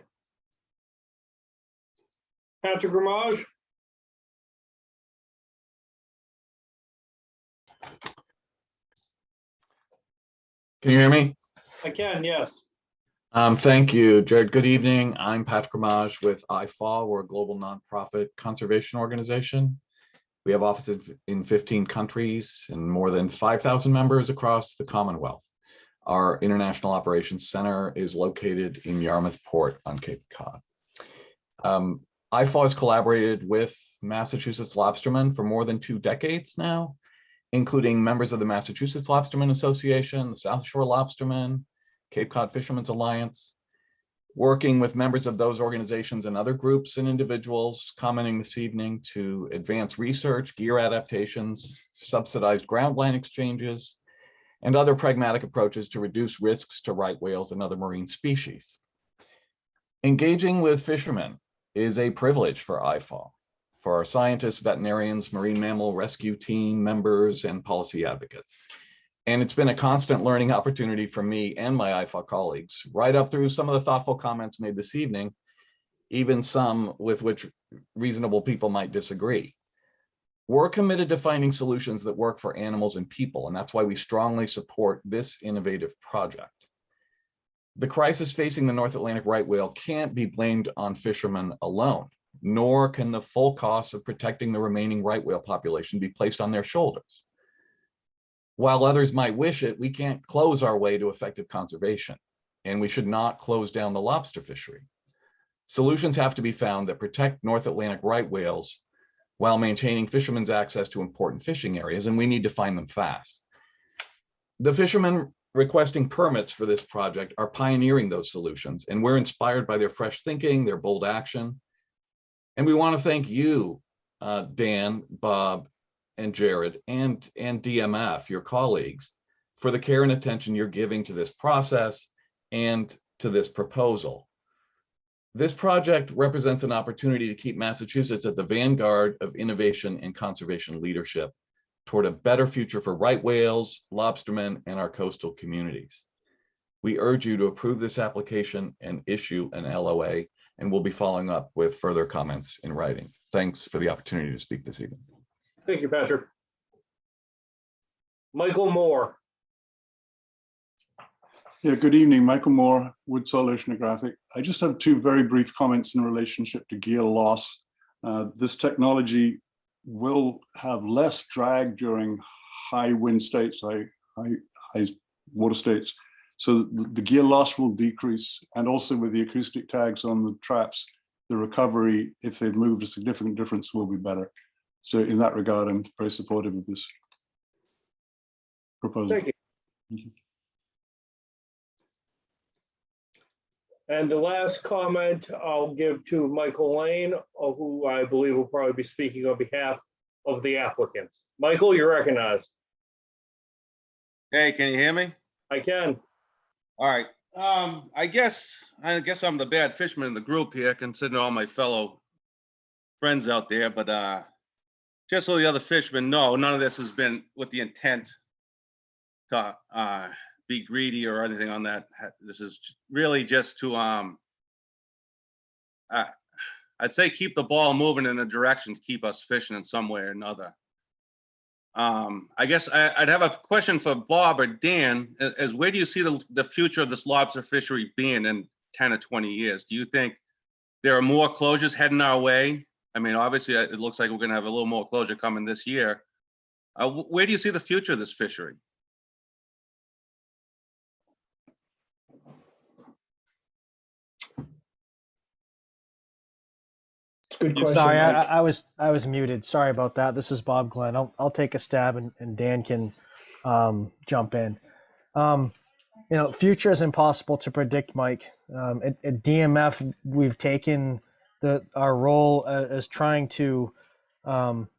Patrick Ramage. Can you hear me? I can, yes. Thank you, Jared. Good evening. I'm Patrick Ramage with IFAW. We're a global nonprofit conservation organization. We have offices in 15 countries and more than 5,000 members across the Commonwealth. Our International Operations Center is located in Yarmouth Port on Cape Cod. IFAW has collaborated with Massachusetts lobstermen for more than 2 decades now, including members of the Massachusetts Lobstermen Association, the South Shore Lobstermen, Cape Cod Fishermen's Alliance, working with members of those organizations and other groups and individuals commenting this evening to advance research, gear adaptations, subsidized ground line exchanges, and other pragmatic approaches to reduce risks to right whales and other marine species. Engaging with fishermen is a privilege for IFAW, for our scientists, veterinarians, marine mammal rescue team members, and policy advocates. And it's been a constant learning opportunity for me and my IFAW colleagues, right up through some of the thoughtful comments made this evening, even some with which reasonable people might disagree. We're committed to finding solutions that work for animals and people, and that's why we strongly support this innovative project. The crisis facing the North Atlantic right whale can't be blamed on fishermen alone, nor can the full cost of protecting the remaining right whale population be placed on their shoulders. While others might wish it, we can't close our way to effective conservation, and we should not close down the lobster fishery. Solutions have to be found that protect North Atlantic right whales while maintaining fishermen's access to important fishing areas, and we need to find them fast. The fishermen requesting permits for this project are pioneering those solutions, and we're inspired by their fresh thinking, their bold action. And we want to thank you, Dan, Bob, and Jared, and DMF, your colleagues, for the care and attention you're giving to this process and to this proposal. This project represents an opportunity to keep Massachusetts at the vanguard of innovation and conservation leadership toward a better future for right whales, lobstermen, and our coastal communities. We urge you to approve this application and issue an LOA, and we'll be following up with further comments in writing. Thanks for the opportunity to speak this evening. Thank you, Patrick. Michael Moore. Yeah, good evening, Michael Moore, Woodsole Oceanographic. I just have 2 very brief comments in relationship to gear loss. This technology will have less drag during high wind states, high water states. So the gear loss will decrease. And also with the acoustic tags on the traps, the recovery, if they've moved a significant difference, will be better. So in that regard, I'm very supportive of this proposal. Thank you. Thank you. And the last comment I'll give to Michael Lane, who I believe will probably be speaking on behalf of the applicants. Michael, you're recognized. Hey, can you hear me? I can. All right. I guess I'm the bad fisherman in the group here, considering all my fellow friends out there, but just so the other fishermen know, none of this has been with the intent to be greedy or anything on that. This is really just to I'd say keep the ball moving in a direction to keep us fishing in some way or another. I guess I'd have a question for Bob or Dan, as where do you see the future of this lobster fishery being in 10 or 20 years? Do you think there are more closures heading our way? I mean, obviously, it looks like we're going to have a little more closure coming this year. Where do you see the future of this fishery? Good question. Sorry, Mike. I was muted. Sorry about that. This is Bob Glenn. I'll take a stab and Dan can jump in. Future is impossible to predict, Mike. At DMF, we've taken our role as trying to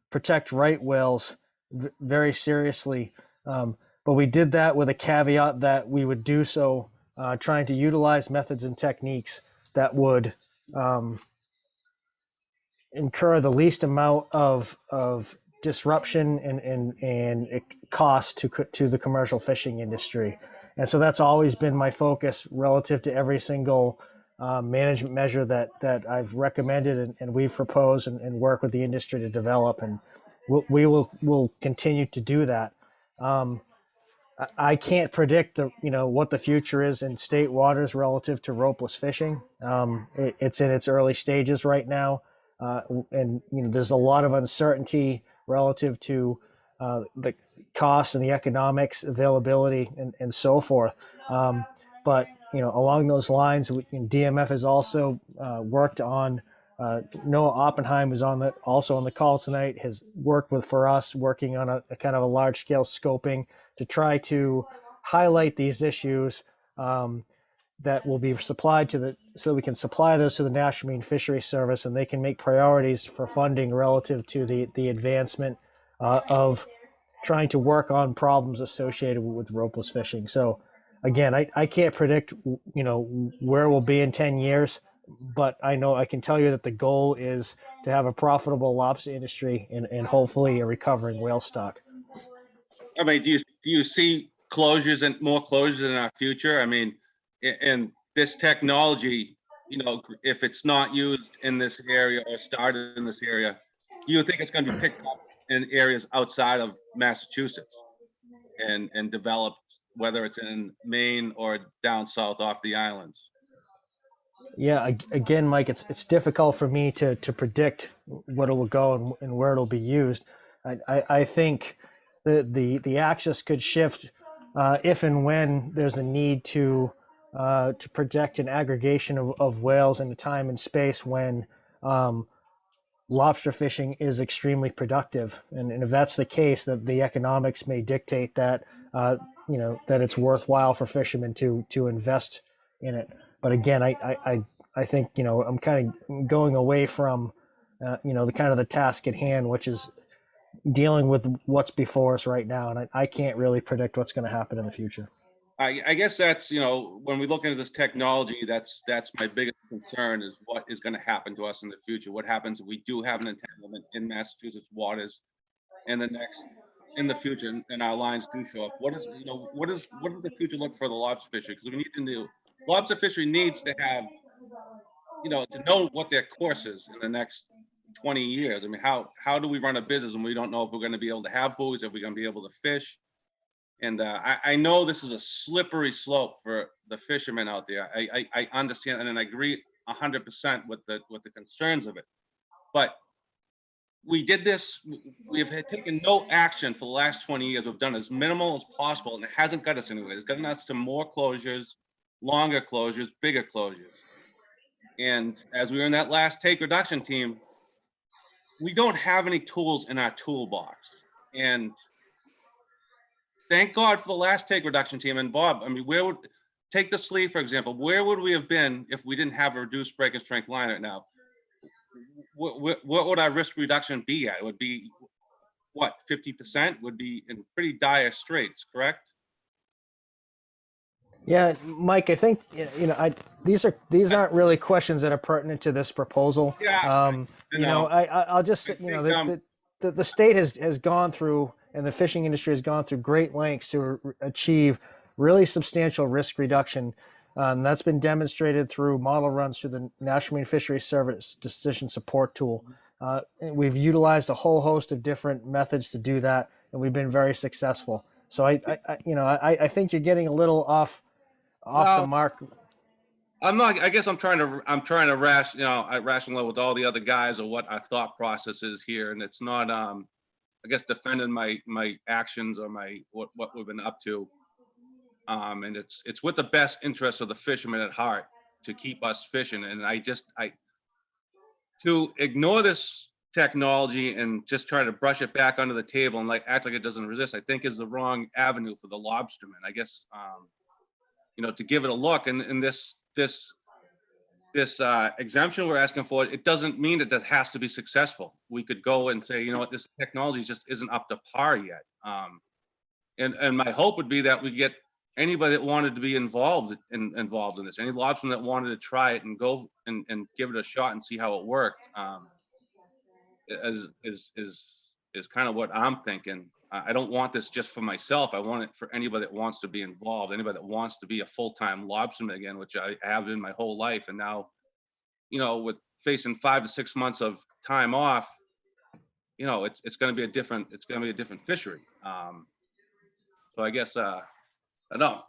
protect right whales very seriously, but we did that with a caveat that we would do so trying to utilize methods and techniques that would incur the least amount of disruption and cost to the commercial fishing industry. And so that's always been my focus relative to every single management measure that I've recommended and we've proposed and work with the industry to develop. And we'll continue to do that. I can't predict what the future is in state waters relative to ropeless fishing. It's in its early stages right now. And there's a lot of uncertainty relative to the costs and the economics, availability, and so forth. But along those lines, DMF has also worked on. Noah Oppenheim is also on the call tonight. Has worked for us, working on a kind of a large scale scoping to try to highlight these issues. That will be supplied so we can supply those to the National Marine Fisheries Service, and they can make priorities for funding relative to the advancement of trying to work on problems associated with ropeless fishing. So again, I can't predict, where we'll be in 10 years, but I know I can tell you that the goal is to have a profitable lobster industry and hopefully a recovering whale stock. I mean, do you see closures and more closures in our future? I mean, and this technology, if it's not used in this area or started in this area, do you think it's going to be picked up in areas outside of Massachusetts and developed, whether it's in Maine or down south off the islands? Yeah, again, Mike, it's difficult for me to predict what it will go and where it'll be used. I think the axis could shift if and when there's a need to project an aggregation of whales in a time and space when lobster fishing is extremely productive. And if that's the case, that the economics may dictate that, that it's worthwhile for fishermen to invest in it. But again, I think, I'm kind of going away from, the task at hand, which is dealing with what's before us right now. And I can't really predict what's going to happen in the future. I guess that's, when we look into this technology, that's my biggest concern is what is going to happen to us in the future. What happens if we do have an entanglement in Massachusetts waters in the future, and our lines do show up? What does the future look for the lobster fishery? Because we need to do, lobster fishery needs to have, to know what their course is in the next 20 years. I mean, how do we run a business when we don't know if we're going to be able to have buoys, if we're going to be able to fish? And I know this is a slippery slope for the fishermen out there. I understand, and I agree 100% with the concerns of it. But we did this. We have taken no action for the last 20 years. We've done as minimal as possible, and it hasn't got us anywhere. It's gotten us to more closures, longer closures, bigger closures. And as we were in that last take reduction team, we don't have any tools in our toolbox. And thank God for the last take reduction team. And Bob, I mean, take the sleeve, for example, where would we have been if we didn't have a reduced break and strength line right now? What would our risk reduction be at? It would be, what, 50%? Would be in pretty dire straits, correct? Yeah, Mike, I think, these aren't really questions that are pertinent to this proposal. Yeah, I'll just say, think, the state has gone through, and the fishing industry has gone through great lengths to achieve really substantial risk reduction. That's been demonstrated through model runs through the National Marine Fisheries Service Decision Support Tool. And we've utilized a whole host of different methods to do that, and we've been very successful. So I think you're getting a little off the mark. I'm not. I guess I'm trying to rationalize with all the other guys of what our thought process is here, and it's not. I guess defending my actions or what we've been up to. And it's with the best interest of the fishermen at heart to keep us fishing. And to ignore this technology and just try to brush it back under the table and act like it doesn't exist, I think is the wrong avenue for the lobstermen. I guess to give it a look, and this exemption we're asking for, it doesn't mean that has to be successful. We could go and say, this technology just isn't up to par yet. And my hope would be that we get anybody that wanted to be involved in this, any lobsterman that wanted to try it and go and give it a shot and see how it worked, is kind of what I'm thinking. I don't want this just for myself. I want it for anybody that wants to be involved, anybody that wants to be a full-time lobsterman again, which I have been my whole life. And now, with facing 5 to 6 months of time off, it's going to be a different fishery. So I guess I don't,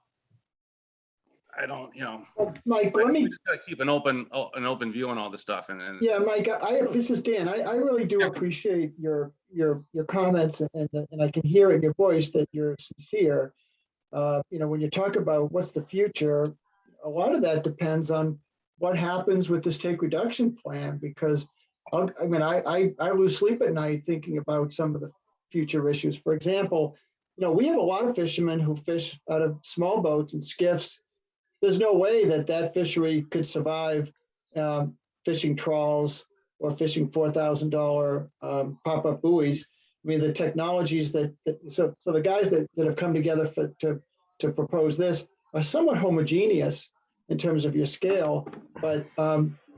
Mike, let me we just gotta keep an open view on all this stuff. And yeah, Mike, this is Dan. I really do appreciate your comments, and I can hear it in your voice that you're sincere. When you talk about what's the future, a lot of that depends on what happens with this take reduction plan, because I lose sleep at night thinking about some of the future issues. For example, we have a lot of fishermen who fish out of small boats and skiffs. There's no way that fishery could survive fishing trawls or fishing $4,000 pop-up buoys. I mean, the technologies so the guys that have come together to propose this are somewhat homogeneous in terms of your scale. But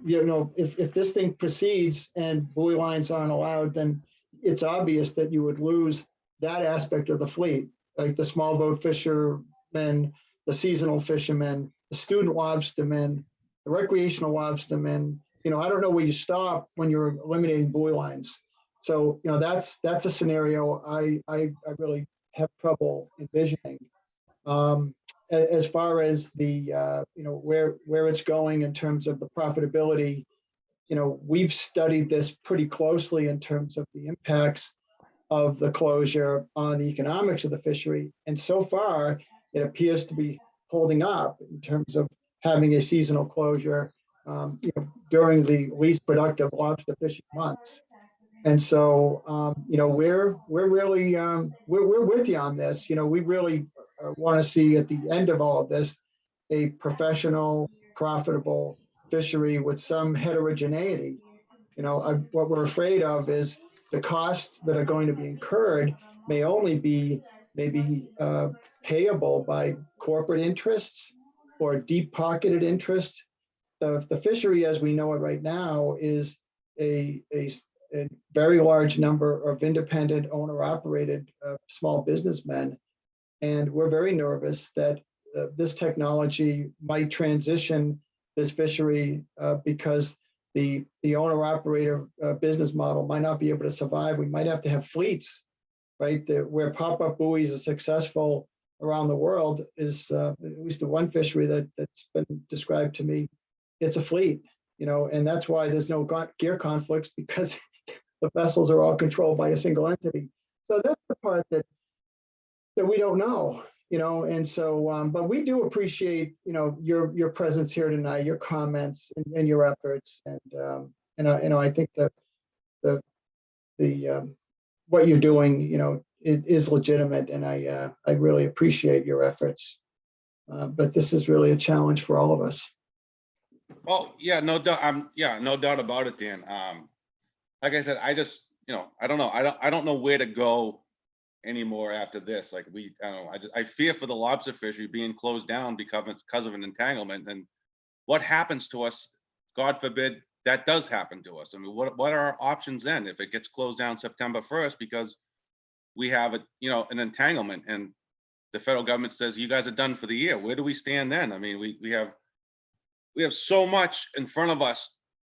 if this thing proceeds and buoy lines aren't allowed, then it's obvious that you would lose that aspect of the fleet, like the small boat fishermen, the seasonal fishermen, the student lobstermen, the recreational lobstermen. I don't know where you stop when you're eliminating buoy lines. So that's a scenario I really have trouble envisioning. As far as the where it's going in terms of the profitability, we've studied this pretty closely in terms of the impacts of the closure on the economics of the fishery, and so far it appears to be holding up in terms of having a seasonal closure during the least productive lobster fishing months. And so we're really we're with you on this. We really want to see at the end of all of this a professional, profitable fishery with some heterogeneity. What we're afraid of is the costs that are going to be incurred may only be maybe payable by corporate interests or deep-pocketed interests. The fishery, as we know it right now, is a very large number of independent owner-operated small businessmen, and we're very nervous that this technology might transition this fishery because the owner-operator business model might not be able to survive. We might have to have fleets, right? Where pop-up buoys are successful around the world is at least the one fishery that's been described to me. It's a fleet, and that's why there's no gear conflicts, because the vessels are all controlled by a single entity. So that's the part that we don't know, and so, but we do appreciate, your presence here tonight, your comments and your efforts. And I think that the what you're doing, it is legitimate, and I really appreciate your efforts. But this is really a challenge for all of us. Oh yeah, no doubt. No doubt about it, Dan. Like I said, I just, I don't know. I don't know where to go anymore after this. Like I don't know, I fear for the lobster fishery being closed down because of an entanglement. And what happens to us, God forbid, that does happen to us? I mean, what are our options then if it gets closed down September 1st because we have an entanglement and the federal government says you guys are done for the year? Where do we stand then? I mean, we have so much in front of us.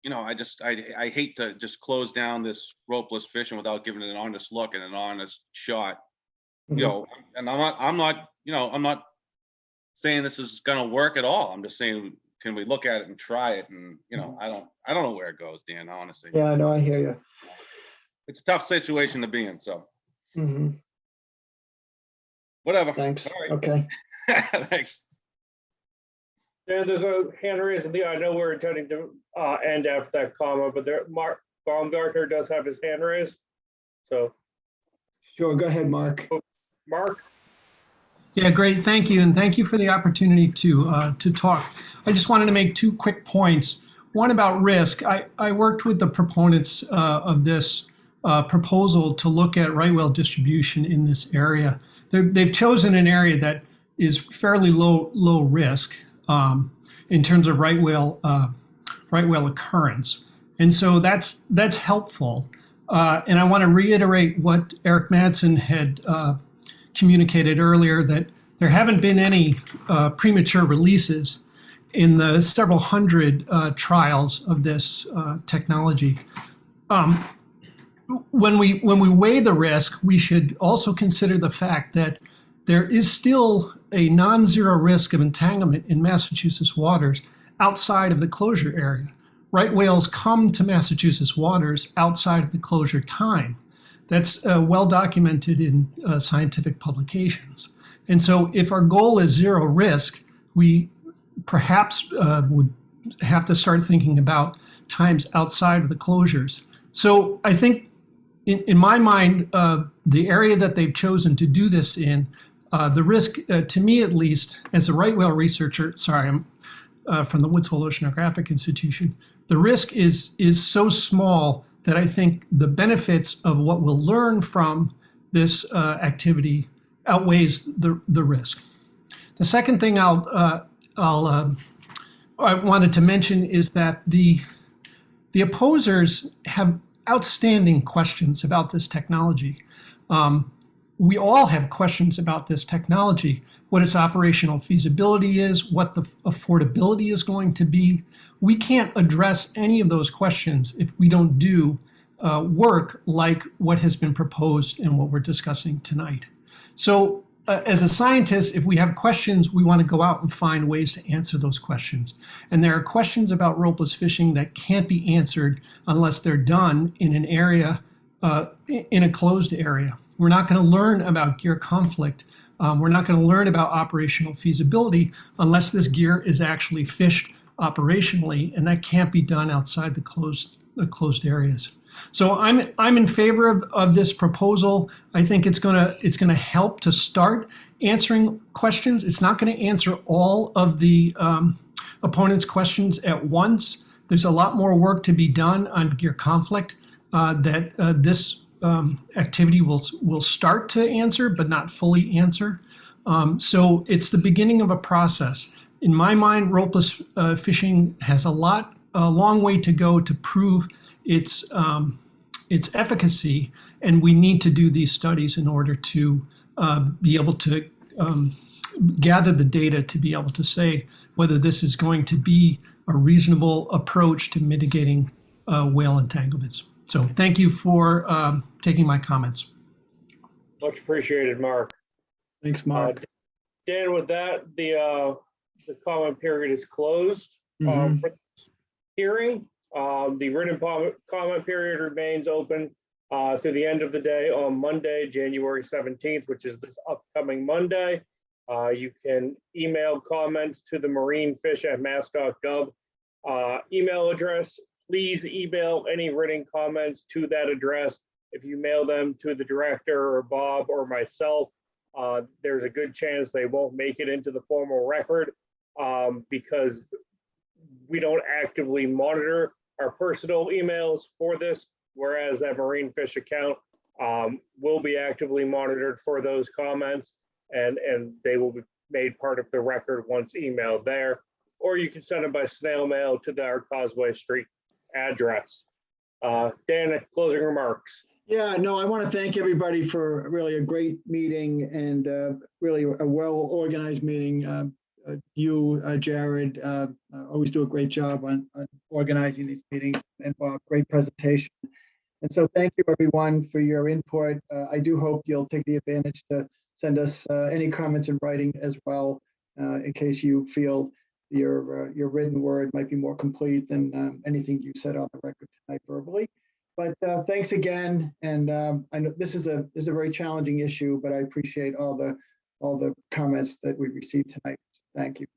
I hate to just close down this ropeless fishing without giving it an honest look and an honest shot. And I'm not saying this is going to work at all. I'm just saying, can we look at it and try it? And I don't know where it goes, Dan, honestly. Yeah, I know, I hear you. It's a tough situation to be in, so whatever. Thanks. All right. Okay. Thanks. Dan, there's a hand raised. I know we're intending to end after that comment, but Mark Baumgartner does have his hand raised. So. Sure, go ahead, Mark. Mark? Yeah, great. Thank you. And thank you for the opportunity to talk. I just wanted to make two quick points. One about risk. I worked with the proponents of this proposal to look at right whale distribution in this area. They've chosen an area that is fairly low risk in terms of right whale occurrence. And so that's helpful. And I want to reiterate what Eric Madsen had communicated earlier, that there haven't been any premature releases in the several hundred trials of this technology. When we weigh the risk, we should also consider the fact that there is still a non-zero risk of entanglement in Massachusetts waters outside of the closure area. Right whales come to Massachusetts waters outside of the closure time. That's well documented in scientific publications. And so if our goal is zero risk, we perhaps would have to start thinking about times outside of the closures. So I think in my mind, the area that they've chosen to do this in, the risk, to me at least, as a right whale researcher, I'm from the Woods Hole Oceanographic Institution, the risk is so small that I think the benefits of what we'll learn from this activity outweighs the risk. The second thing I wanted to mention is that the opposers have outstanding questions about this technology. We all have questions about this technology, what its operational feasibility is, what the affordability is going to be. We can't address any of those questions if we don't do work like what has been proposed and what we're discussing tonight. So as a scientist, if we have questions, we want to go out and find ways to answer those questions. And there are questions about ropeless fishing that can't be answered unless they're done in an area, in a closed area. We're not going to learn about gear conflict. We're not going to learn about operational feasibility unless this gear is actually fished operationally, and that can't be done outside the closed areas. So I'm in favor of this proposal. I think it's gonna help to start answering questions. It's not going to answer all of the opponents' questions at once. There's a lot more work to be done on gear conflict that this activity will start to answer, but not fully answer. So it's the beginning of a process. In my mind, ropeless fishing has a long way to go to prove its efficacy, and we need to do these studies in order to be able to gather the data to be able to say whether this is going to be a reasonable approach to mitigating whale entanglements. So thank you for taking my comments. Much appreciated, Mark. Thanks, Mark. Dan, with that, the comment period is closed for this hearing. The written comment period remains open to the end of the day on Monday, January 17th, which is this upcoming Monday. You can email comments to the marinefish@mass.gov email address. Please email any written comments to that address. If you mail them to the director or Bob or myself, there's a good chance they won't make it into the formal record because we don't actively monitor our personal emails for this, whereas that Marine Fish account will be actively monitored for those comments, and they will be made part of the record once emailed there, or you can send them by snail mail to our Causeway Street address. Dan, closing remarks. Yeah, no, I want to thank everybody for really a great meeting and really a well-organized meeting. You, Jared, always do a great job on organizing these meetings, and Bob, great presentation. And so thank you, everyone, for your input. I do hope you'll take the advantage to send us any comments in writing as well, in case you feel your written word might be more complete than anything you said on the record tonight verbally. But thanks again, and I know this is a very challenging issue, but I appreciate all the comments that we received tonight. Thank you.